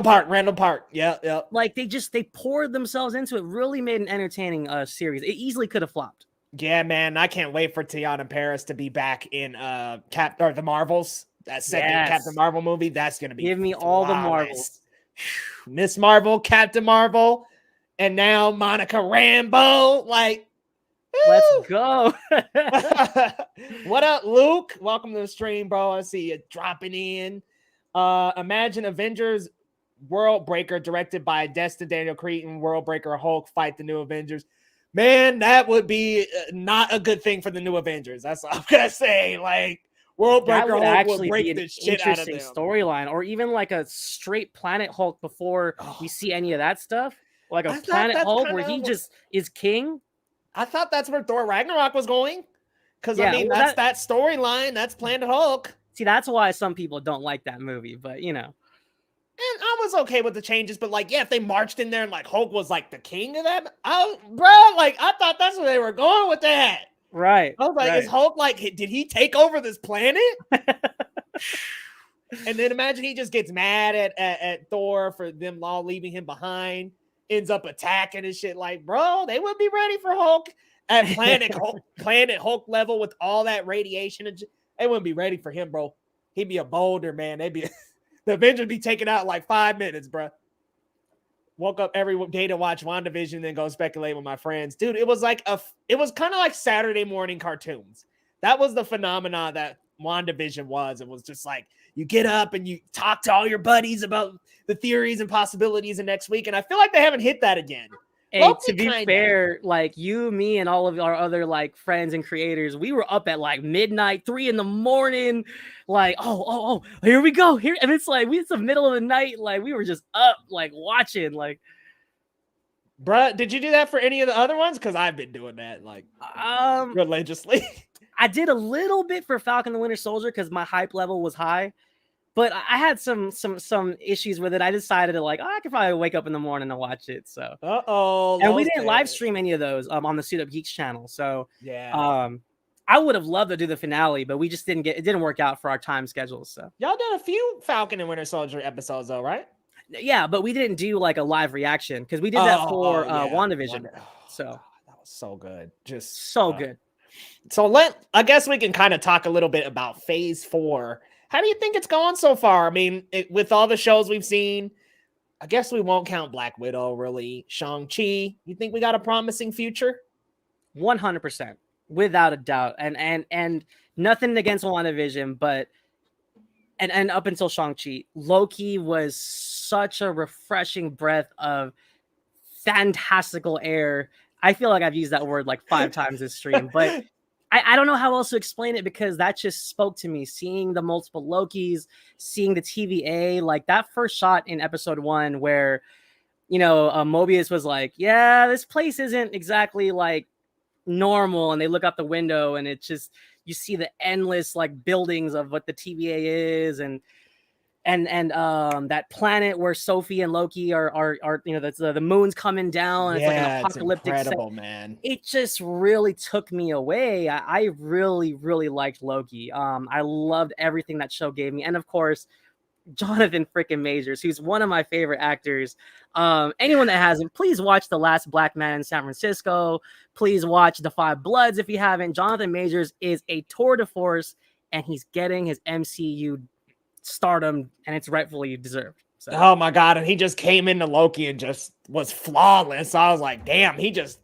Park. Yeah. Like they poured themselves into it. Really made an entertaining series. It easily could have flopped. Yeah, man. I can't wait for Tiana Paris to be back in the Marvels. That second Captain Marvel movie. That's gonna be give me all the Marvels. Miss Marvel, Captain Marvel, and now Monica Rambeau. Like, let's go. What up, Luke? Welcome to the stream, bro. I see you dropping in. Imagine Avengers World Breaker, directed by Destin Daniel Cretton. World Breaker Hulk fight the new Avengers. Man, that would be not a good thing for the new Avengers. That's all I'm gonna say. Like, World That Breaker would Hulk will actually break be an the shit out of interesting them. storyline, or even like a straight Planet Hulk before we see any of that stuff. Like a I thought Planet that's Hulk kind where he of. just is king. I thought that's where Thor Ragnarok was going. Because I Yeah, mean, well, that's that storyline. That's Planet Hulk. see, that's why some people don't like that movie. But you know, And I was okay with the changes, but like, yeah, if they marched in there and like Hulk was like the king of that, bro, like I thought that's where they were going with that. right? I was like, right. is Hulk like, did he take over this planet? And then imagine he just gets mad at Thor for them all leaving him behind, ends up attacking and shit. Like, bro, they would be ready for Hulk at Planet Hulk level with all that radiation. And they wouldn't be ready for him, bro. He'd be a boulder, man. They'd be the Avengers be taken out in like 5 minutes, bro. Woke up every day to watch WandaVision, then go speculate with my friends. Dude, it was it was kind of like Saturday morning cartoons. That was the phenomena that WandaVision was. It was just like you get up and you talk to all your buddies about the theories and possibilities of next week. And I feel like they haven't hit that again. Hey, Loki, to be fair, like you, me, and all of our other like friends and creators, we were up at like midnight, 3 a.m. Like, oh, here we go. Here, and it's like it's the middle of the night. Like we were just up, like watching, like. Bruh, did you do that for any of the other ones? Because I've been doing that like religiously. I did a little bit for Falcon the Winter Soldier because my hype level was high, but I had some issues with it. I decided to like, I could probably wake up in the morning to watch it. So, and we didn't live stream any of those on the Suit Up Geeks channel. So, yeah, I would have loved to do the finale, but we just didn't it didn't work out for our time schedules. So, y'all did a few Falcon and Winter Soldier episodes though, right? Yeah, but we didn't do like a live reaction because we did that for WandaVision. So that was so good, just so good. So I guess we can kind of talk a little bit about Phase 4. How do you think it's going so far? I mean, with all the shows we've seen, I guess we won't count Black Widow, really. Shang-Chi, you think we got a promising future? 100%, without a doubt. And nothing against WandaVision, but and up until Shang-Chi, Loki was such a refreshing breath of fantastical air. I feel like I've used that word like 5 times this stream, but I don't know how else to explain it because that just spoke to me. Seeing the multiple Lokis, seeing the TVA, like that first shot in episode 1 where, you know, Mobius was like, yeah, this place isn't exactly like normal. And they look out the window and it's just, you see the endless like buildings of what the TVA is and that planet where Sophie and Loki are you know, that's the moon's coming down. It's like an apocalyptic. It's incredible, man. It just really took me away. I really, really liked Loki. I loved everything that show gave me, and of course, Jonathan freaking Majors, who's one of my favorite actors. Anyone that hasn't, please watch The Last Black Man in San Francisco. Please watch The Five Bloods if you haven't. Jonathan Majors is a tour de force, and he's getting his MCU stardom, and it's rightfully deserved. So. Oh my god! And he just came into Loki and just was flawless. I was like, damn, he just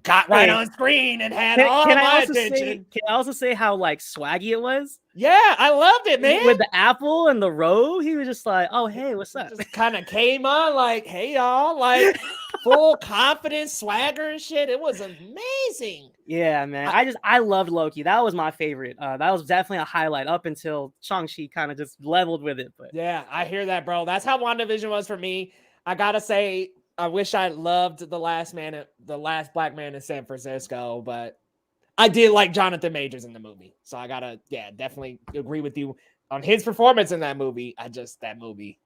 got right on screen and had all my attention. Can I also say how like swaggy it was? Yeah, I loved it, man. With the apple and the robe, he was just like, "Oh, hey, what's up?" Just kind of came on like, "Hey, y'all!" Like full confidence, swagger and shit. It was amazing. Yeah, man. I loved Loki. That was my favorite. That was definitely a highlight up until Shang-Chi kind of just leveled with it. But yeah, I hear that, bro. That's how WandaVision was for me. I gotta say, I wish I loved the last Black Man in San Francisco, but I did like Jonathan Majors in the movie. So I gotta, definitely agree with you on his performance in that movie. That movie.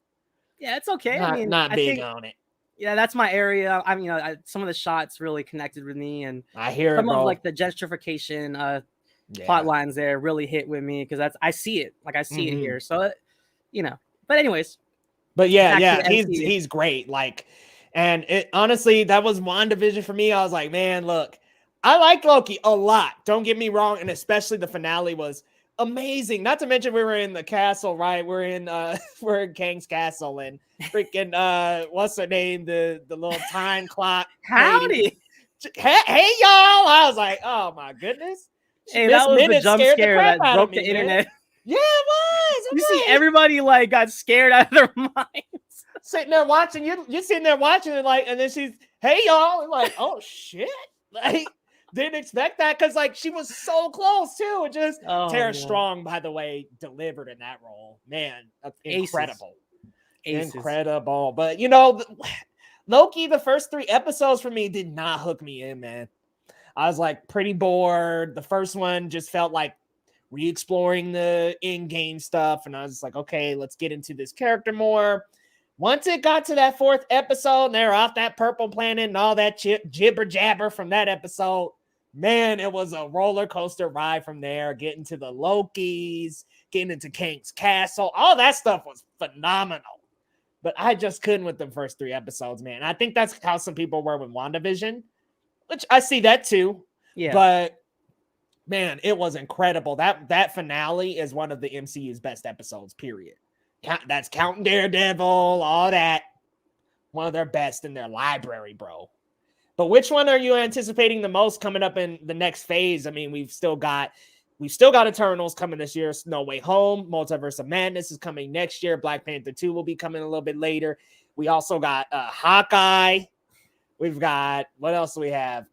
Yeah, it's okay. Not big on it. Yeah, that's my area. I mean, some of the shots really connected with me, and I hear some it, bro. of like the gentrification plot lines there really hit with me because I see it. Like I see it here. So, you know. But anyways. But he's great. Like, and it honestly, that was WandaVision for me. I was like, man, look, I liked Loki a lot. Don't get me wrong, and especially the finale was amazing. Not to mention we were in the castle, right? We're in Kang's castle and freaking what's her name? The little time clock. Howdy. Hey y'all. I was like, oh my goodness. Hey, that was the jump scare that broke the internet. Yeah, it was. You see everybody like got scared out of their minds. Sitting there watching, you're sitting there watching it like, and then she's, hey y'all, and like, oh shit. Like, didn't expect that because like she was so close too. And just Tara man. Strong, by the way, delivered in that role. Man, that's incredible. Aces. Incredible. But you know, Loki, the first 3 episodes for me did not hook me in, man. I was like pretty bored. The first one just felt like re-exploring the in-game stuff, and I was just like, okay, let's get into this character more. Once it got to that 4th episode and they're off that purple planet and all that jibber jabber from that episode, man, it was a roller coaster ride from there. Getting to the Lokis, getting into Kang's castle, all that stuff was phenomenal. But I just couldn't with the first 3 episodes, man. I think that's how some people were with WandaVision, which I see that too. Yeah. But man, it was incredible. That finale is one of the MCU's best episodes, period. That's counting Daredevil, all that. One of their best in their library, bro. But which one are you anticipating the most coming up in the next phase? I mean, we've still got Eternals coming this year. No Way Home, Multiverse of Madness is coming next year. Black Panther 2 will be coming a little bit later. We also got Hawkeye. We've got, what else do we have?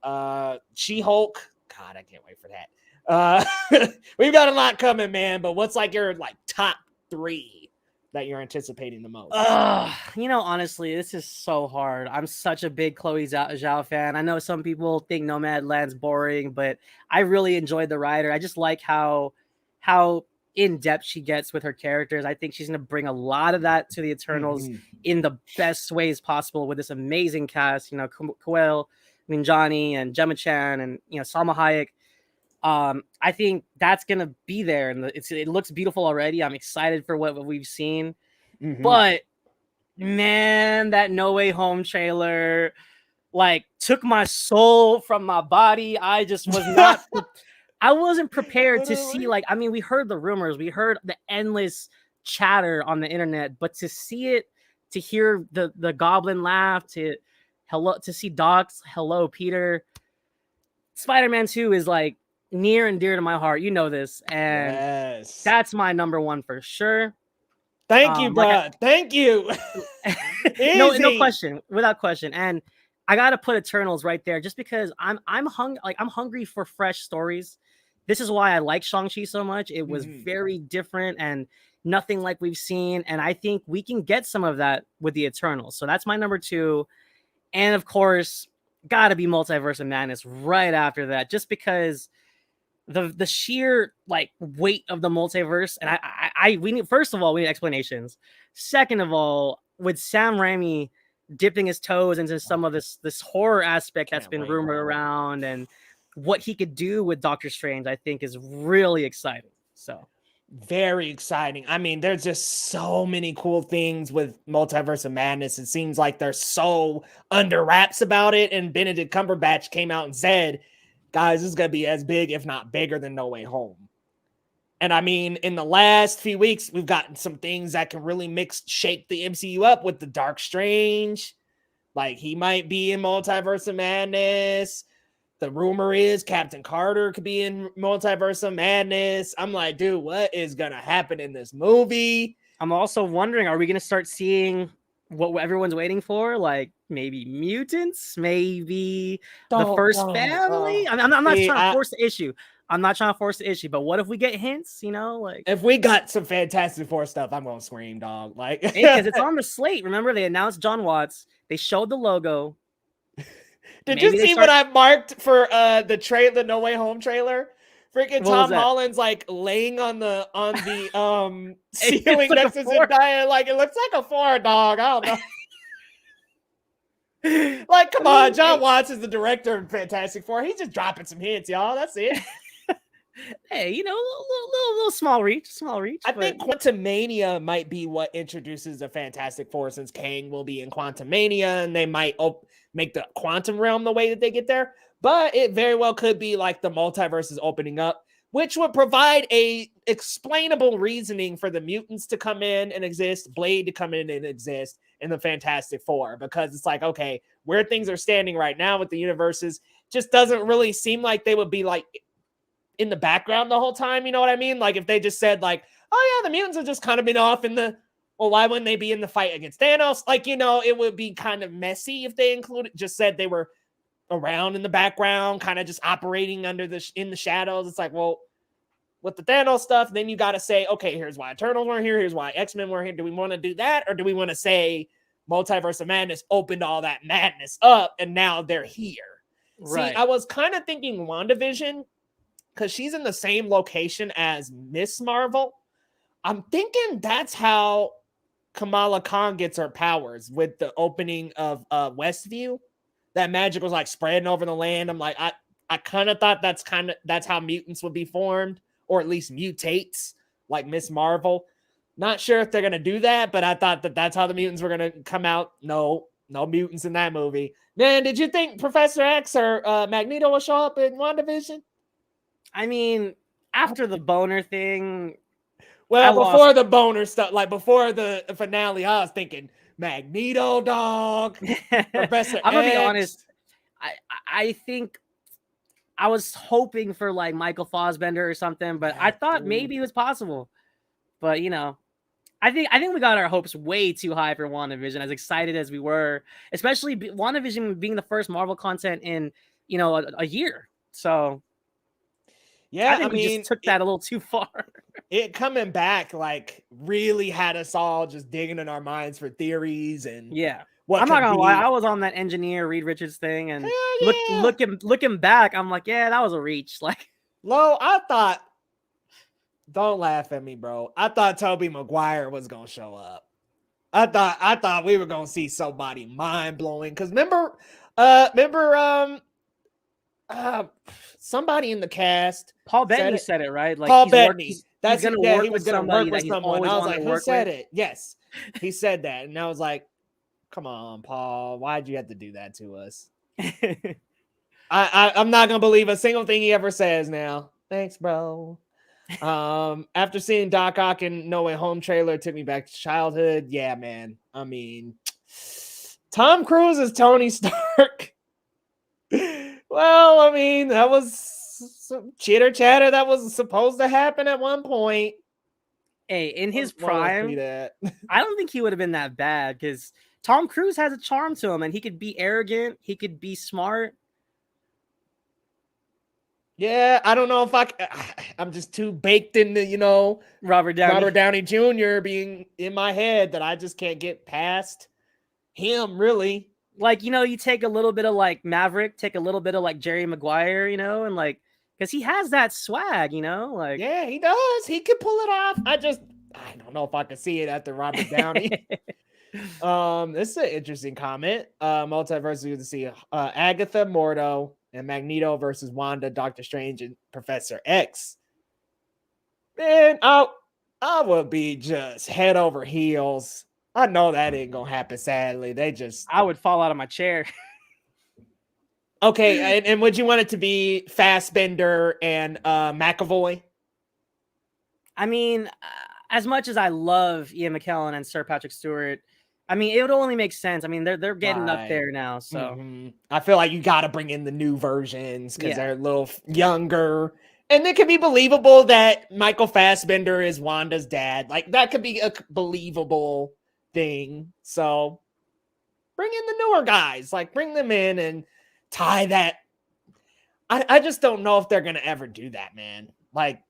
She-Hulk. God, I can't wait for that. We've got a lot coming, man. But what's like your top 3 that you're anticipating the most? You know, honestly, this is so hard. I'm such a big Chloe Zhao fan. I know some people think Nomadland's boring, but I really enjoyed the writer. I just like how in-depth she gets with her characters. I think she's going to bring a lot of that to the Eternals in the best ways possible with this amazing cast. You know, Kumail Nanjiani and Gemma Chan and, you know, Salma Hayek. I think that's gonna be there, and it looks beautiful already. I'm excited for what we've seen, but man, that No Way Home trailer took my soul from my body. I just was not. I wasn't prepared to see. I mean, we heard the rumors, we heard the endless chatter on the internet, but to see it, to hear the Goblin laugh, to see Doc's hello Peter. Spider-Man 2 is near and dear to my heart. You know this. And that's my number 1 for sure. Thank you, bro. Thank you. No question. Without question. And I got to put Eternals right there just because I'm hungry for fresh stories. This is why I like Shang-Chi so much. It was very different and nothing like we've seen. And I think we can get some of that with the Eternals. So that's my number 2. And of course, gotta be Multiverse of Madness right after that, just because the sheer weight of the multiverse. And we need, first of all, we need explanations. Second of all, with Sam Raimi dipping his toes into some of this horror aspect that's been rumored around, and what he could do with Doctor Strange, I think is really exciting. So very exciting. I mean, there's just so many cool things with Multiverse of Madness. It seems like they're so under wraps about it. And Benedict Cumberbatch came out and said, guys, this is going to be as big, if not bigger, than No Way Home. And I mean, in the last few weeks, we've gotten some things that can really shake the MCU up with the Dark Strange. He might be in Multiverse of Madness. The rumor is Captain Carter could be in Multiverse of Madness. I'm like, dude, what is going to happen in this movie? I'm also wondering, are we going to start seeing what everyone's waiting for? Maybe mutants, maybe the first family? I'm not trying to force the issue. I'm not trying to force the issue, but what if we get hints, if we got some Fantastic Four stuff, I'm going to scream, dog. Because it's on the slate. Remember, they announced John Watts. They showed the logo. Did you see what I marked for the No Way Home trailer? Freaking Tom Holland's laying on the ceiling next to Zendaya. It looks like a 4, dog. I don't know. Come on, John Watts is the director of Fantastic Four. He's just dropping some hints, y'all. That's it. Hey, a little small reach. I think Quantumania might be what introduces the Fantastic Four, since Kang will be in Quantumania, and they might make the quantum realm the way that they get there. But it very well could be the multiverse is opening up, which would provide a explainable reasoning for the mutants to come in and exist, Blade to come in and exist, and the Fantastic Four, because it's okay, where things are standing right now with the universes just doesn't really seem like they would be in the background the whole time. You know what I mean? If they just said oh yeah, the mutants have just kind of been off in the, well, why wouldn't they be in the fight against Thanos? It would be kind of messy if they just said they were around in the background, kind of just operating under in the shadows. It's like, well, with the Thanos stuff, then you got to say, okay, here's why Eternals weren't here. Here's why X-Men weren't here. Do we want to do that? Or do we want to say Multiverse of Madness opened all that madness up and now they're here? Right. See, I was kind of thinking WandaVision because she's in the same location as Miss Marvel. I'm thinking that's how Kamala Khan gets her powers with the opening of Westview. That magic was like spreading over the land. I'm like, I kind of thought that's how mutants would be formed, or at least mutates like Miss Marvel. Not sure if they're going to do that, but I thought that's how the mutants were going to come out. No mutants in that movie. Man, did you think Professor X or Magneto will show up in WandaVision? I mean, after the boner thing. Well, before the boner stuff, like before the finale, I was thinking Magneto, dog. Professor I'm going to X. be honest. I think I was hoping for like Michael Fassbender or something, but I thought maybe it was possible. But, you know, I think we got our hopes way too high for WandaVision, as excited as we were, especially WandaVision being the first Marvel content in, you know, a year. So, yeah, I think we just took that a little too far. It coming back like really had us all just digging in our minds for theories and I'm not gonna lie, I was on that engineer Reed Richards thing, and looking back, I'm like, yeah, that was a reach. Like, I thought, don't laugh at me, bro. I thought Tobey Maguire was gonna show up. I thought we were gonna see somebody mind blowing. Because remember, somebody in the cast, Paul Bettany said it right. Like Paul Bettany, he was gonna work with someone. I was like, who said it? Yes, he said that, and I was like, come on, Paul, why'd you have to do that to us? I'm not gonna believe a single thing he ever says now. Thanks, bro. After seeing Doc Ock and No Way Home trailer, it took me back to childhood. Yeah, man. I mean, Tom Cruise is Tony Stark. Well, I mean, that was some chitter chatter that was supposed to happen at one point. Hey, in his prime, I don't think he would have been that bad, because Tom Cruise has a charm to him, and he could be arrogant. He could be smart. Yeah, I don't know if I'm just too baked into, you know, Robert Downey Jr. being in my head that I just can't get past him, really. Like, you know, you take a little bit of like Maverick, take a little bit of like Jerry Maguire, you know, and like, because he has that swag, you know, like. Yeah, he does. He could pull it off. I don't know if I could see it after Robert Downey. This is an interesting comment. Multiverse, you can see Agatha, Mordo, and Magneto versus Wanda, Doctor Strange, and Professor X. Man, I would be just head over heels. I know that ain't gonna happen, sadly. I would fall out of my chair. Okay, and would you want it to be Fassbender and McAvoy? I mean, as much as I love Ian McKellen and Sir Patrick Stewart, I mean, it would only make sense. I mean, they're getting up there now, so I feel like you got to bring in the new versions because they're a little younger, and it could be believable that Michael Fassbender is Wanda's dad. Like, that could be a believable thing. So bring in the newer guys, like bring them in and tie that. I just don't know if they're gonna ever do that, man. Like,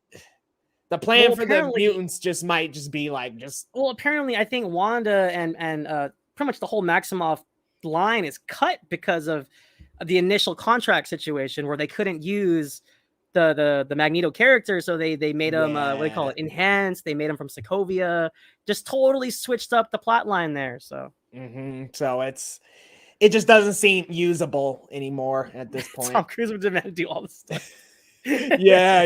the plan for the mutants just might just be like apparently I think Wanda and pretty much the whole Maximoff line is cut because of the initial contract situation where they couldn't use the Magneto character, so they made him what do you call it, enhanced. They made him from Sokovia, just totally switched up the plot line there. So so it just doesn't seem usable anymore at this point. Tom Cruise would demand to do all this stuff. Yeah,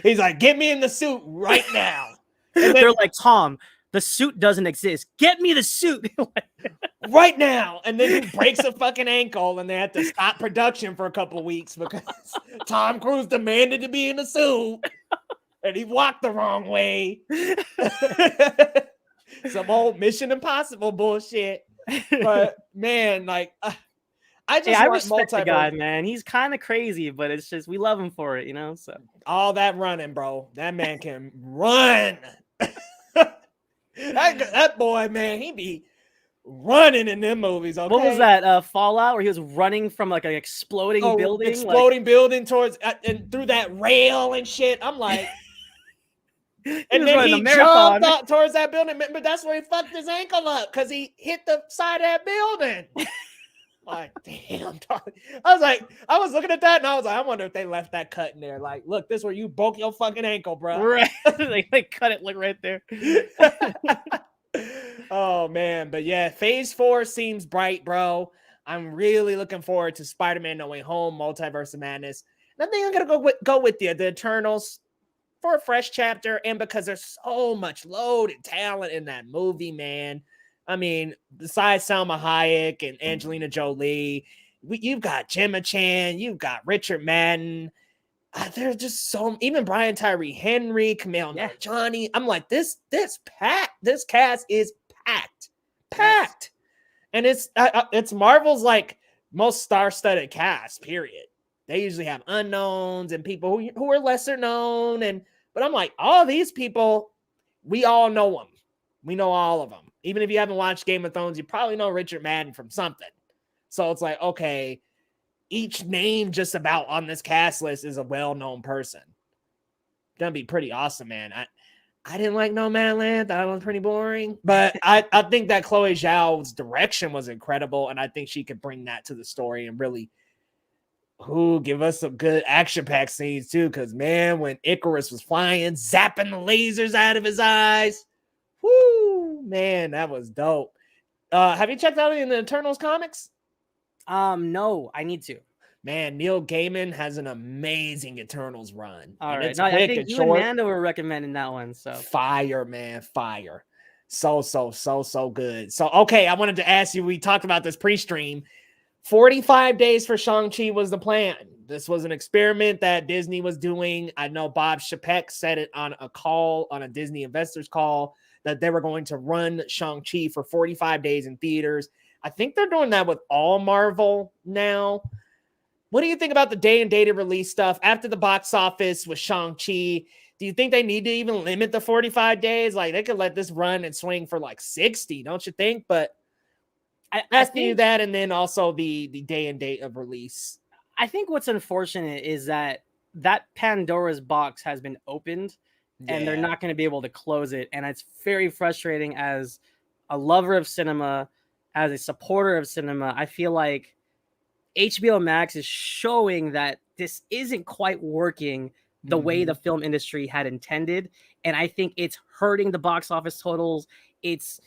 he's like, get me in the suit right now. And then, they're like, Tom, the suit doesn't exist. Get me the suit right now. And then he breaks a fucking ankle, and they have to stop production for a couple of weeks because Tom Cruise demanded to be in the suit, and he walked the wrong way. Some old Mission Impossible bullshit. But man, like, I respect the guy, man. He's kind of crazy, but it's just we love him for it, you know. So all that running, bro. That man can run. that boy, man, he be running in them movies. Okay? What was that? Fallout, where he was running from like an exploding building, exploding building towards and through that rail and shit. I'm like, and then he jumped up towards that building, but that's where he fucked his ankle up because he hit the side of that building. Like, damn. I was looking at that and I was like, I wonder if they left that cut in there. Like, look, this is where you broke your fucking ankle, bro. Right. they cut it like right there. Oh man, but yeah, Phase 4 seems bright, bro. I'm really looking forward to Spider-Man No Way Home, Multiverse of Madness. And I think I'm gonna go with you, the Eternals, for a fresh chapter, and because there's so much loaded talent in that movie, man. I mean, besides Salma Hayek and Angelina Jolie, you've got Gemma Chan, you've got Richard Madden. There's just so, even Brian Tyree Henry, Kumail Nanjiani. I'm like, this cast is packed. Yes. And it's Marvel's like most star-studded cast, period. They usually have unknowns and people who are lesser known, but I'm like, all these people, we all know them. We know all of them. Even if you haven't watched Game of Thrones, you probably know Richard Madden from something. So it's like, okay, each name just about on this cast list is a well-known person. Gonna be pretty awesome, man. I didn't like Nomadland. That was pretty boring. But I think that Chloe Zhao's direction was incredible, and I think she could bring that to the story and really give us some good action-packed scenes too. Because man, when Icarus was flying, zapping the lasers out of his eyes, whoo, man, that was dope. Have you checked out any of the Eternals comics? No, I need to. Man, Neil Gaiman has an amazing Eternals run. All right. No, I think you and Mando were recommending that one. So fire, man, fire. So good. So, okay, I wanted to ask you, we talked about this pre-stream. 45 days for Shang-Chi was the plan. This was an experiment that Disney was doing. I know Bob Chapek said it on a Disney investors call, that they were going to run Shang-Chi for 45 days in theaters. I think they're doing that with all Marvel now. What do you think about the day and dated release stuff after the box office with Shang-Chi? Do you think they need to even limit the 45 days? Like, they could let this run and swing for like 60, don't you think? But I think you that, and then also the day and date of release. I think what's unfortunate is that Pandora's box has been opened, and they're not going to be able to close it. And it's very frustrating as a lover of cinema, as a supporter of cinema. I feel like HBO Max is showing that this isn't quite working the way the film industry had intended. And I think it's hurting the box office totals. It's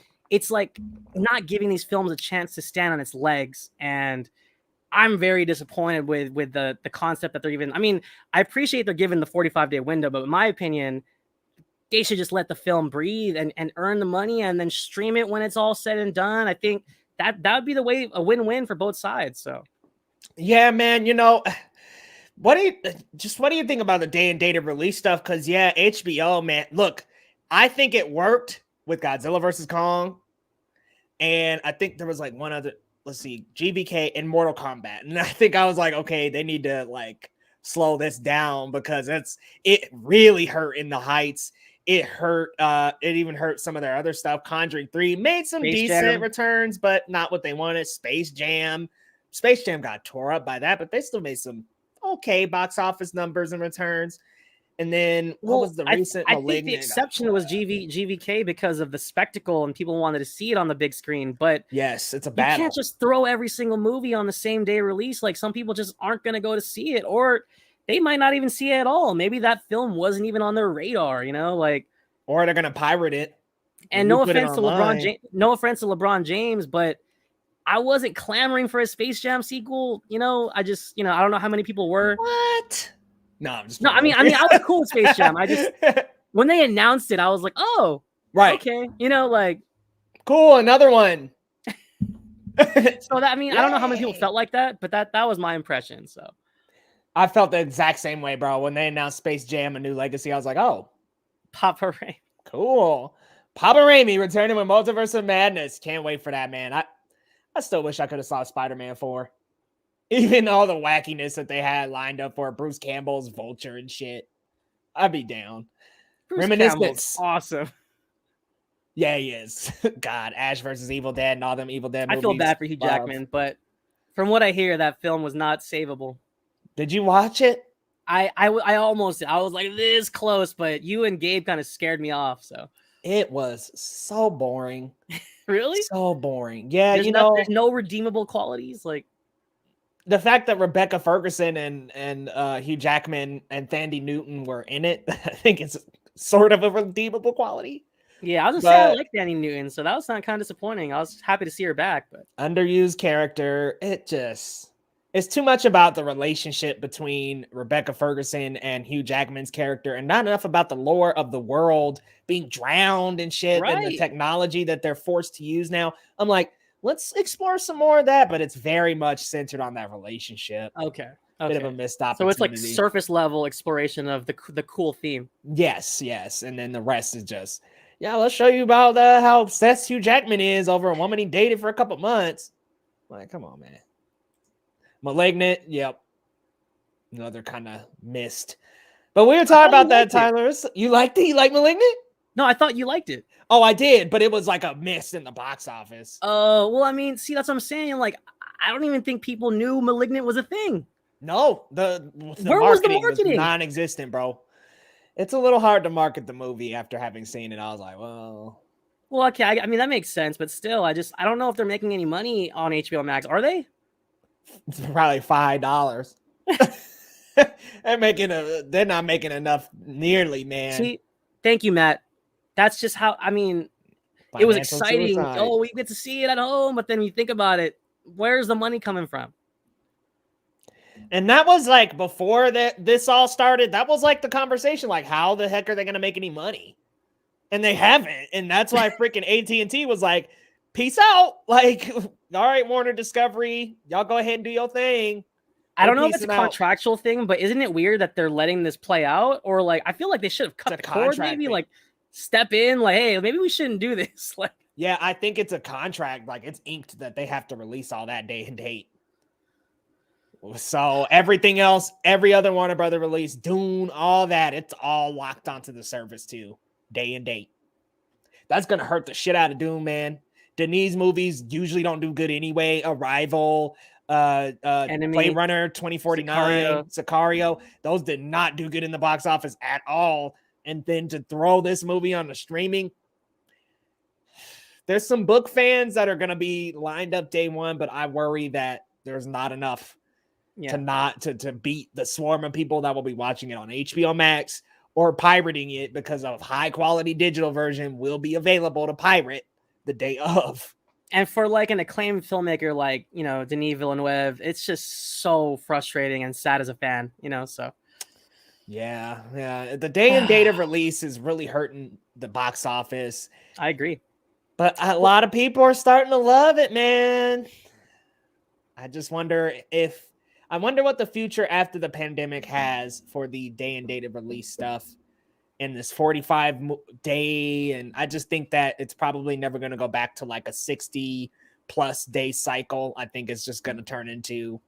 like not giving these films a chance to stand on its legs. And I'm very disappointed with the concept that they're even, I mean, I appreciate they're given the 45-day window, but in my opinion, they should just let the film breathe and earn the money and then stream it when it's all said and done. I think that would be the way, a win-win for both sides. So yeah, man, what do you think about the day and dated release stuff? Because HBO, man, look, I think it worked with Godzilla versus Kong, and I think there was like one other, let's see, GBK and Mortal Kombat, and I think I was like, okay, they need to like slow this down because it really hurt in the heights. It hurt. It even hurt some of their other stuff. Conjuring 3 made some decent returns, but not what they wanted. Space Jam got tore up by that, but they still made some okay box office numbers and returns. And then what was the recent? I think the exception was GVK because of the spectacle and people wanted to see it on the big screen. But yes, it's a battle. You can't just throw every single movie on the same day release. Like, some people just aren't going to go to see it, or they might not even see it at all. Maybe that film wasn't even on their radar, or they're going to pirate it. And no offense to LeBron James, but I wasn't clamoring for a Space Jam sequel. I don't know how many people were. What? No, I'm just I mean, I was cool with Space Jam. I just, when they announced it, I was like, oh, right. Okay. Like, cool. Another one. So that, I mean, I don't know how many people felt like that, but that was my impression. So I felt the exact same way, bro. When they announced Space Jam: A New Legacy, I was like, oh, Papa Raimi. Cool. Papa Raimi returning with Multiverse of Madness. Can't wait for that, man. I still wish I could have saw Spider-Man 4. Even all the wackiness that they had lined up for Bruce Campbell's Vulture and shit. I'd be down. Bruce Campbell's awesome. Yeah, he is. God, Ash versus Evil Dead and all them Evil Dead I movies. feel bad for Hugh Jackman, but from what I hear, that film was not savable. Did you watch it? I almost, I was like this close, but you and Gabe kind of scared me off. So It was so boring. really, So boring. Yeah, there's nothing, there's no redeemable qualities. Like the fact that Rebecca Ferguson and Hugh Jackman and Thandie Newton were in it, I think it's sort of a redeemable quality. yeah, I was gonna say I like Thandie Newton, so that was not kind of disappointing. I was happy to see her back, but underused character. It's too much about the relationship between Rebecca Ferguson and Hugh Jackman's character and not enough about the lore of the world being drowned and shit and the technology that they're forced to use now. I'm like, let's explore some more of that, but it's very much centered on that relationship. Okay. Bit of a missed opportunity. So it's like surface level exploration of the cool theme. Yes. And then the rest is just, yeah, let's show you about how obsessed Hugh Jackman is over a woman he dated for a couple months. Like, come on, man. Malignant, yep. Another kind of missed. But we were talking about that, Tyler. You liked it? You like Malignant? No, I thought you liked it. Oh, I did, but it was like a miss in the box office. Well, I mean, see, that's what I'm saying. Like, I don't even think people knew Malignant was a thing. No, the marketing was non-existent, bro. It's a little hard to market the movie after having seen it. I was like, well, okay. I mean, that makes sense, but still, I don't know if they're making any money on HBO Max. Are they? It's probably $5. They're not making enough nearly, man. See, thank you, Matt. That's just how, I mean, it was exciting. Suicide. Oh, we get to see it at home, but then when you think about it, where's the money coming from? And that was like before this all started. That was like the conversation. Like, how the heck are they going to make any money? And they haven't. And that's why freaking AT&T was like, peace out. Like, all right, Warner Discovery, y'all go ahead and do your thing. I don't know if it's a contractual thing, but isn't it weird that they're letting this play out? Or like, I feel like they should have cut the cord, maybe like step in, like, hey, maybe we shouldn't do this. Like, yeah, I think it's a contract. Like, it's inked that they have to release all that day and date. So everything else, every other Warner Brother release, Dune, all that, it's all locked onto the service too, day and date. That's gonna hurt the shit out of Dune, man. Denis movies usually don't do good anyway. Arrival, Enemy, Blade Runner 2049, Sicario, those did not do good in the box office at all. And then to throw this movie on the streaming, there's some book fans that are gonna be lined up day one, but I worry that there's not enough to beat the swarm of people that will be watching it on HBO Max or pirating it, because of high quality digital version will be available to pirate the day of. And for like an acclaimed filmmaker like, you know, Denis Villeneuve, it's just so frustrating and sad as a fan, you know, so. Yeah. The day and date of release is really hurting the box office. I agree. But a lot of people are starting to love it, man. I just wonder what the future after the pandemic has for the day and date of release stuff in this 45 day. And I just think that it's probably never going to go back to like a 60 plus day cycle. I think it's just going to turn into,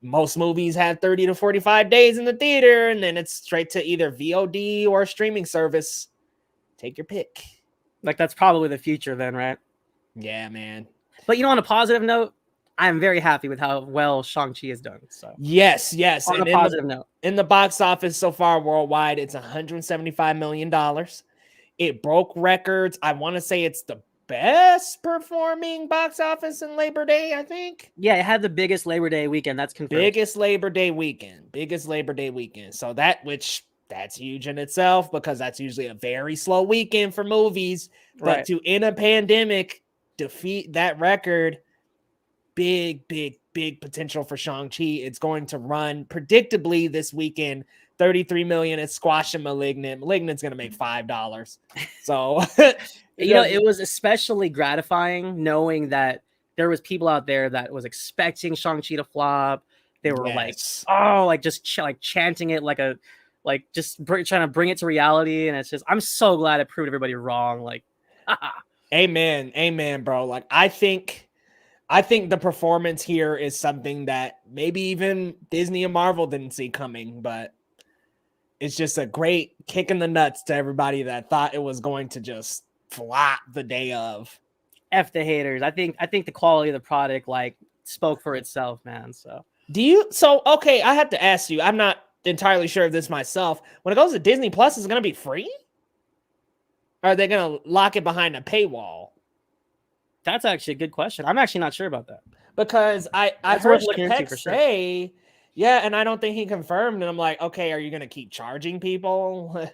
most movies have 30 to 45 days in the theater, and then it's straight to either VOD or a streaming service. Take your pick. Like, that's probably the future then, right? Yeah, man. But, you know, on a positive note, I'm very happy with how well Shang-Chi has done. So yes. On a positive note, in the box office so far worldwide, it's $175 million. It broke records. I want to say it's the best performing box office in Labor Day, I think. Yeah, it had the biggest Labor Day weekend. That's confirmed. Biggest Labor Day weekend. So that's huge in itself, because that's usually a very slow weekend for movies. But to, in a pandemic, defeat that record, big potential for Shang-Chi. It's going to run predictably this weekend, $33 million. It's squashing Malignant. Malignant's going to make $5. So, it was especially gratifying knowing that there was people out there that was expecting Shang-Chi to flop. They were just chanting it trying to bring it to reality. And it's just, I'm so glad it proved everybody wrong. Like, amen, bro. Like, I think the performance here is something that maybe even Disney and Marvel didn't see coming, but it's just a great kick in the nuts to everybody that thought it was going to just flop the day of. F the haters. I think the quality of the product like spoke for itself, man. So okay, I have to ask you. I'm not entirely sure of this myself. When it goes to Disney Plus, is it going to be free? Or are they going to lock it behind a paywall? That's actually a good question. I'm actually not sure about that. Because I That's heard worth looking into for sure. say, yeah, and I don't think he confirmed. And I'm like, okay, are you going to keep charging people?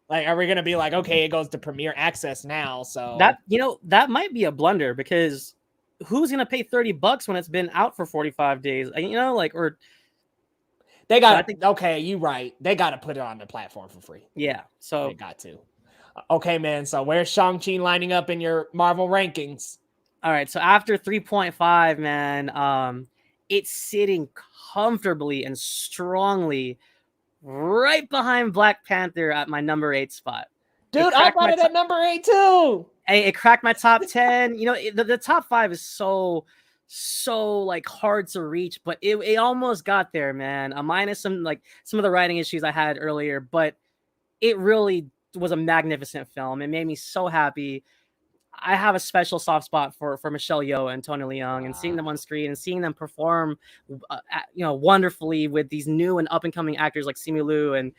Like, are we going to be like, okay, it goes to Premier Access now? So that might be a blunder because who's going to pay $30 when it's been out for 45 days? Or they got okay, you right. They got to put it on the platform for free. Yeah, so they got to. Okay, man. So where's Shang-Chi lining up in your Marvel rankings? All right, so after 3.5, man, it's sitting comfortably and strongly right behind Black Panther at my number 8 spot. Dude, I got it at number 8 too. Hey, it cracked my top 10. The top 5 is so like hard to reach, but it almost got there, man. Minus some of the writing issues I had earlier, but it really was a magnificent film. It made me so happy. I have a special soft spot for Michelle Yeoh and Tony Leung, and seeing them on screen and seeing them perform, wonderfully with these new and up and coming actors like Simu Liu and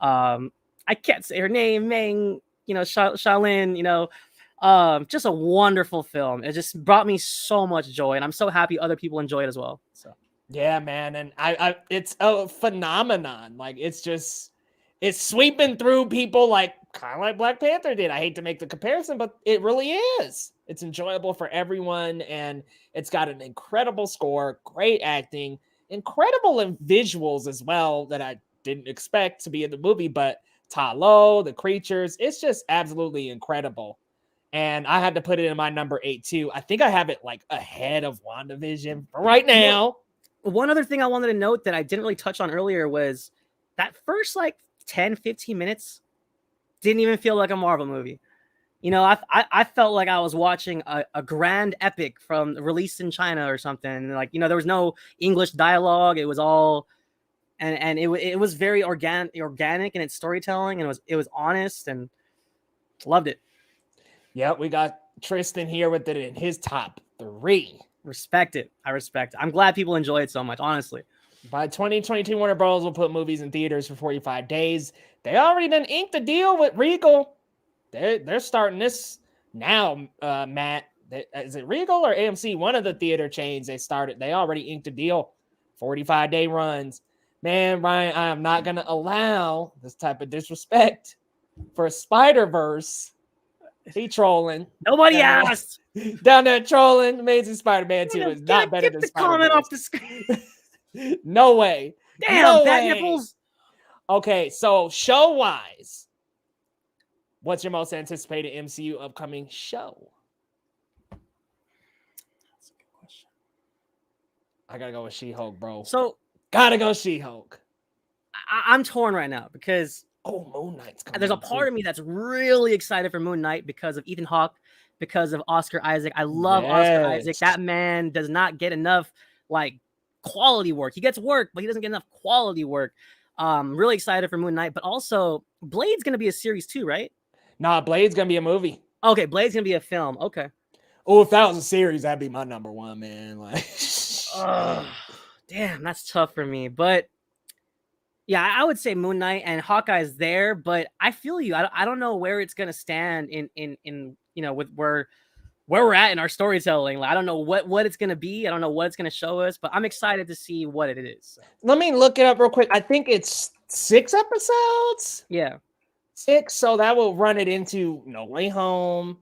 I can't say her name, Meng, Xiao Ling, just a wonderful film. It just brought me so much joy, and I'm so happy other people enjoy it as well. So yeah, man, and I it's a phenomenon. Like it's sweeping through people kind of like Black Panther did. I hate to make the comparison, but it really is. It's enjoyable for everyone, and it's got an incredible score, great acting, incredible visuals as well that I didn't expect to be in the movie, but Ta Lo, the creatures, it's just absolutely incredible. And I had to put it in my number 8 too. I think I have it ahead of WandaVision right now. One other thing I wanted to note that I didn't really touch on earlier was that first 10, 15 minutes didn't even feel like a Marvel movie. I felt like I was watching a grand epic from released in China or something. There was no English dialogue. It was all, and it was very organic in its storytelling, and it was honest, and loved it. Yeah, we got Tristan here with it in his top 3. Respect it. I respect it. I'm glad people enjoy it so much, honestly. By 2022, Warner Bros. Will put movies in theaters for 45 days. They already done inked a deal with Regal. They're starting this now, Matt. Is it Regal or AMC? One of the theater chains they already inked a deal. 45-day runs. Man, Ryan, I am not going to allow this type of disrespect for Spider-Verse. He trolling. Nobody asked. Down there trolling. Amazing Spider-Man 2 is not better than Spider-Man. Comment off the screen. No way. Damn, no Fat way. Nipples. Okay, so show-wise, what's your most anticipated MCU upcoming show? That's a good question. I gotta go with She-Hulk, bro. So gotta go She-Hulk. I'm torn right now because Moon Knight's coming. There's a part of me that's really excited for Moon Knight because of Ethan Hawke, because of Oscar Isaac. I love Oscar Isaac. That man does not get enough quality work. He gets work, but he doesn't get enough quality work. Really excited for Moon Knight, but also Blade's gonna be a series too, right? Nah, Blade's gonna be a movie. Okay, Blade's gonna be a film. Okay. Oh, if that was a series, that'd be my number 1, man. Damn, that's tough for me. But yeah, I would say Moon Knight and Hawkeye's there, but I feel you. I don't know where it's gonna stand in with where we're at in our storytelling. I don't know what it's gonna be. I don't know what it's gonna show us, but I'm excited to see what it is. So. Let me look it up real quick. I think it's 6 episodes. Yeah, 6. So that will run it into No Way Home,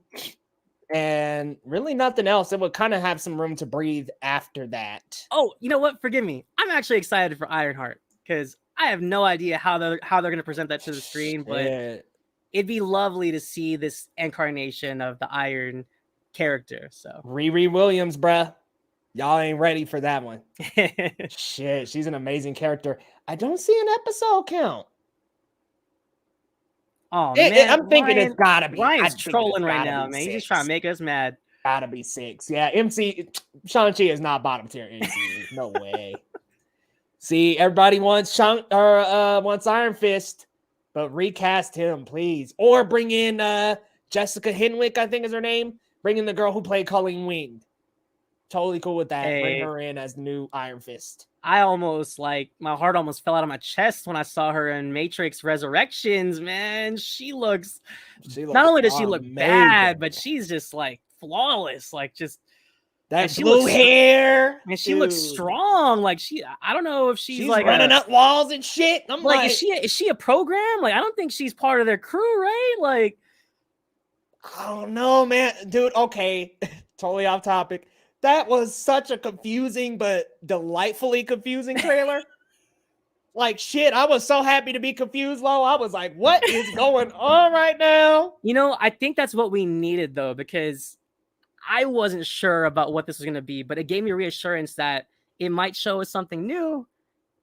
and really nothing else. It would kind of have some room to breathe after that. Oh, you know what? Forgive me. I'm actually excited for Ironheart because I have no idea how they're going to present that to the screen, but it'd be lovely to see this incarnation of the Iron character. So Riri Williams, bruh. Y'all ain't ready for that one. Shit, she's an amazing character. I don't see an episode count. Oh man, I'm thinking it's gotta be. Ryan's trolling right now, man. He's just trying to make us mad. Gotta be 6. Yeah, Shang-Chi is not bottom tier MCU. No way. See, everybody wants wants Iron Fist, but recast him, please, or bring in Jessica Henwick, I think is her name, bringing the girl who played Colleen Wing. Totally cool with that. Bring her in as the new Iron Fist. I almost my heart almost fell out of my chest when I saw her in Matrix Resurrections, man. She looks not only does she look bad, but she's just like flawless. Like just that blue hair. And she looks strong. Like I don't know if she's like running up walls and shit. I'm like, is she a program? Like, I don't think she's part of their crew, right? Like, I don't know, man. Dude, okay. Totally off topic. That was such a confusing but delightfully confusing trailer. Like, shit, I was so happy to be confused, Lo. I was like, what is going on right now? You know, I think that's what we needed, though, because I wasn't sure about what this was going to be, but it gave me reassurance that it might show us something new.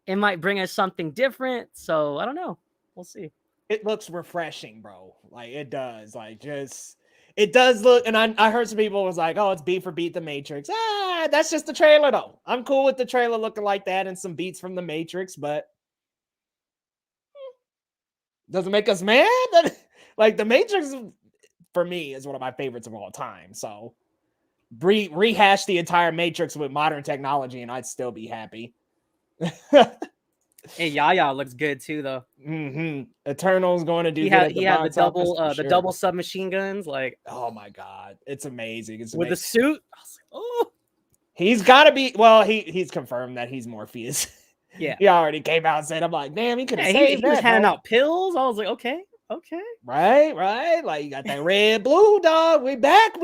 It might bring us something different. So, I don't know. We'll see. It looks refreshing, bro. Like, it does. Like, just... It does look, and I heard some people was like, oh, it's beat for beat The Matrix. That's just the trailer, though. I'm cool with the trailer looking like that and some beats from The Matrix, but doesn't make us mad. Like, The Matrix, for me, is one of my favorites of all time. So, rehash the entire Matrix with modern technology, and I'd still be happy. Hey, Yaya looks good too, though. Eternal's going to do. He had the double submachine guns. Like, oh my god, it's amazing. It's with the suit. I was like, oh, he's got to be. Well, he's confirmed that he's Morpheus. Yeah, he already came out and said, "I'm like, damn, he could have saved that." He was handing out pills. I was like, okay. Right. Like, you got that red, blue, dog. We back.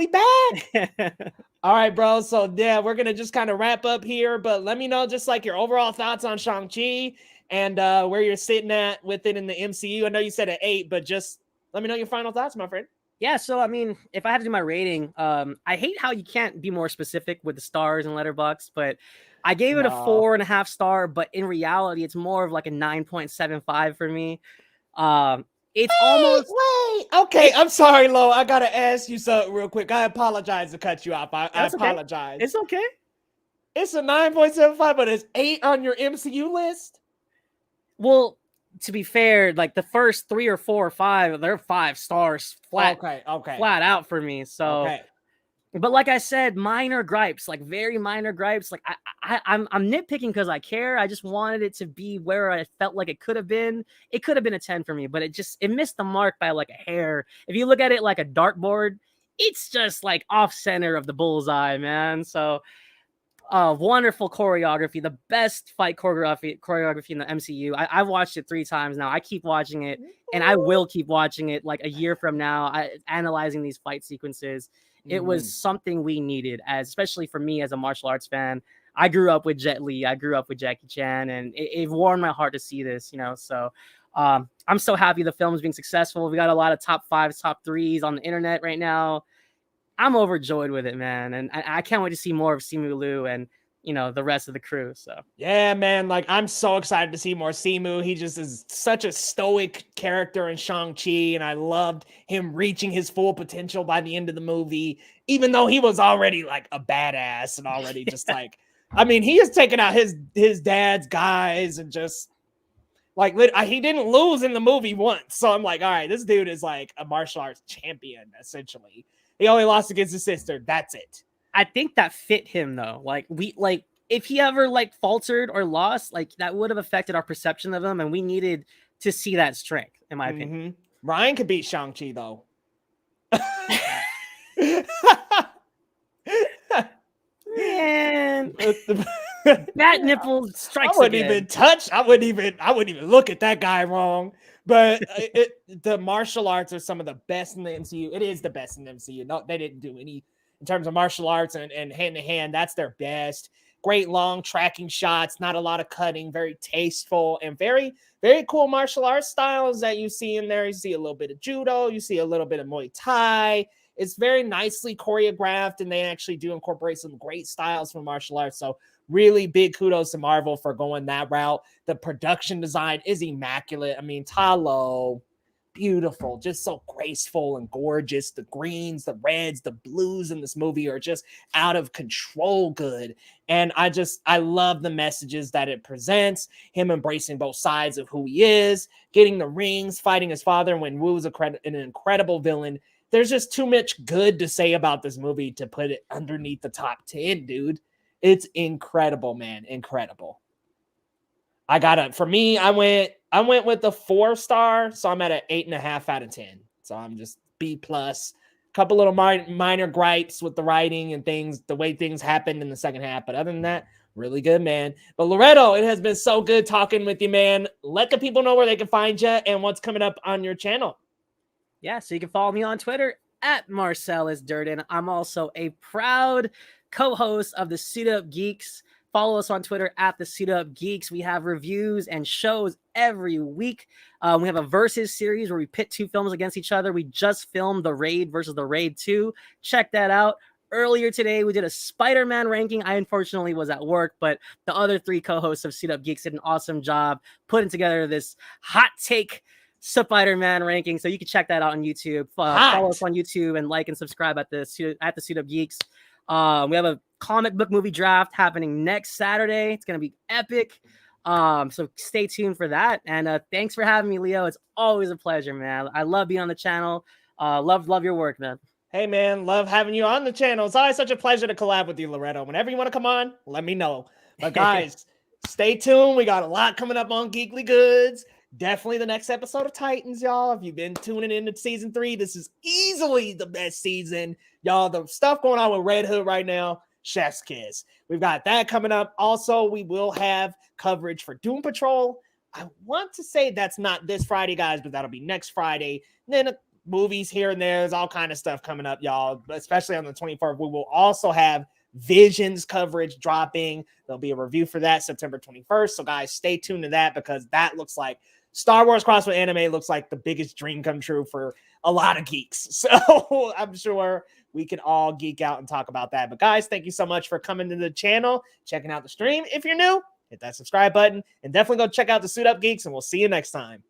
All right, bro. So yeah, we're gonna just kind of wrap up here, but let me know just like your overall thoughts on Shang-Chi and where you're sitting at with it in the MCU. I know you said at 8, but just let me know your final thoughts, my friend. Yeah, so I mean, if I had to do my rating, I hate how you can't be more specific with the stars and Letterboxd, but I gave it a 4.5 star, but in reality, it's more of like a 9.75 for me. It's almost okay. I'm sorry, Lo. I gotta ask you something real quick. I apologize to cut you off. I apologize. It's okay. It's a 9.75, but it's 8 on your MCU list. Well, to be fair, like the first 3 or 4 or 5, they're 5 stars flat. Okay. Flat out for me. So, but like I said, minor gripes, like very minor gripes. Like I'm nitpicking because I care. I just wanted it to be where I felt like it could have been. It could have been a 10 for me, but it missed the mark by like a hair. If you look at it like a dartboard, it's just like off center of the bullseye, man. So, wonderful choreography, the best fight choreography in the MCU. I've watched it 3 times now. I keep watching it, and I will keep watching it like a year from now. Analyzing these fight sequences. It was something we needed, especially for me as a martial arts fan. I grew up with Jet Li. I grew up with Jackie Chan, and it warmed my heart to see this, So I'm so happy the film is being successful. We got a lot of top 5s, top 3s on the internet right now. I'm overjoyed with it, man. And I can't wait to see more of Simu Liu and, the rest of the crew. So, yeah, man, like I'm so excited to see more Simu. He just is such a stoic character in Shang-Chi. And I loved him reaching his full potential by the end of the movie, even though he was already like a badass and already just like, I mean, he has taken out his dad's guys and just like, he didn't lose in the movie once. So I'm like, all right, this dude is like a martial arts champion, essentially. He only lost against his sister. That's it. I think that fit him though. If he ever faltered or lost, that would have affected our perception of him, and we needed to see that strength, in my opinion. Ryan could beat Shang-Chi though. Man, that nipple strikes. I wouldn't even look at that guy wrong. But the martial arts are some of the best in the MCU. It is the best in the MCU. No, they didn't do any in terms of martial arts and hand-to-hand. That's their best. Great long tracking shots, not a lot of cutting, very tasteful and very, very cool martial arts styles that you see in there. You see a little bit of judo. You see a little bit of Muay Thai. It's very nicely choreographed, and they actually do incorporate some great styles from martial arts. So really big kudos to Marvel for going that route. The production design is immaculate. I mean, Ta Lo, beautiful, just so graceful and gorgeous. The greens, the reds, the blues in this movie are just out of control good. And I love the messages that it presents, him embracing both sides of who he is, getting the rings, fighting his father when Wu's an incredible villain. There's just too much good to say about this movie to put it underneath the top 10, dude. It's incredible, man. Incredible. For me, I went with the 4-star, so I'm at an 8.5 out of 10. So I'm just B plus. Couple little minor gripes with the writing and things, the way things happened in the second half. But other than that, really good, man. But Loretto, it has been so good talking with you, man. Let the people know where they can find you and what's coming up on your channel. Yeah, so you can follow me on Twitter at Marcellus Durden. I'm also a proud co-host of the Suit Up Geeks. Follow us on Twitter at the Suit Up Geeks. We have reviews and shows every week. We have a versus series where we pit 2 films against each other. We just filmed The Raid versus The Raid 2. Check that out. Earlier today, we did a Spider-Man ranking. I unfortunately was at work, but the other 3 co-hosts of Suit Up Geeks did an awesome job putting together this hot take Spider-Man ranking. So you can check that out on YouTube. Follow us on YouTube and like and subscribe at the Suit Up Geeks. We have a comic book movie draft happening next Saturday. It's going to be epic. So stay tuned for that. And thanks for having me, Leo. It's always a pleasure, man. I love being on the channel. Love your work, man. Hey, man, love having you on the channel. It's always such a pleasure to collab with you, Loretto. Whenever you want to come on, let me know. But guys, stay tuned. We got a lot coming up on Geekly Goods. Definitely the next episode of Titans, y'all. If you've been tuning into season 3, this is easily the best season. Y'all, the stuff going on with Red Hood right now, chef's kiss. We've got that coming up. Also, we will have coverage for Doom Patrol. I want to say that's not this Friday, guys, but that'll be next Friday. And then movies here and there. There's all kind of stuff coming up, y'all, especially on the 24th. We will also have Visions coverage dropping. There'll be a review for that September 21st. So, guys, stay tuned to that because that looks like Star Wars crossed with anime looks like the biggest dream come true for a lot of geeks. So I'm sure we can all geek out and talk about that. But guys, thank you so much for coming to the channel, checking out the stream. If you're new, hit that subscribe button and definitely go check out the Suit Up Geeks, and we'll see you next time.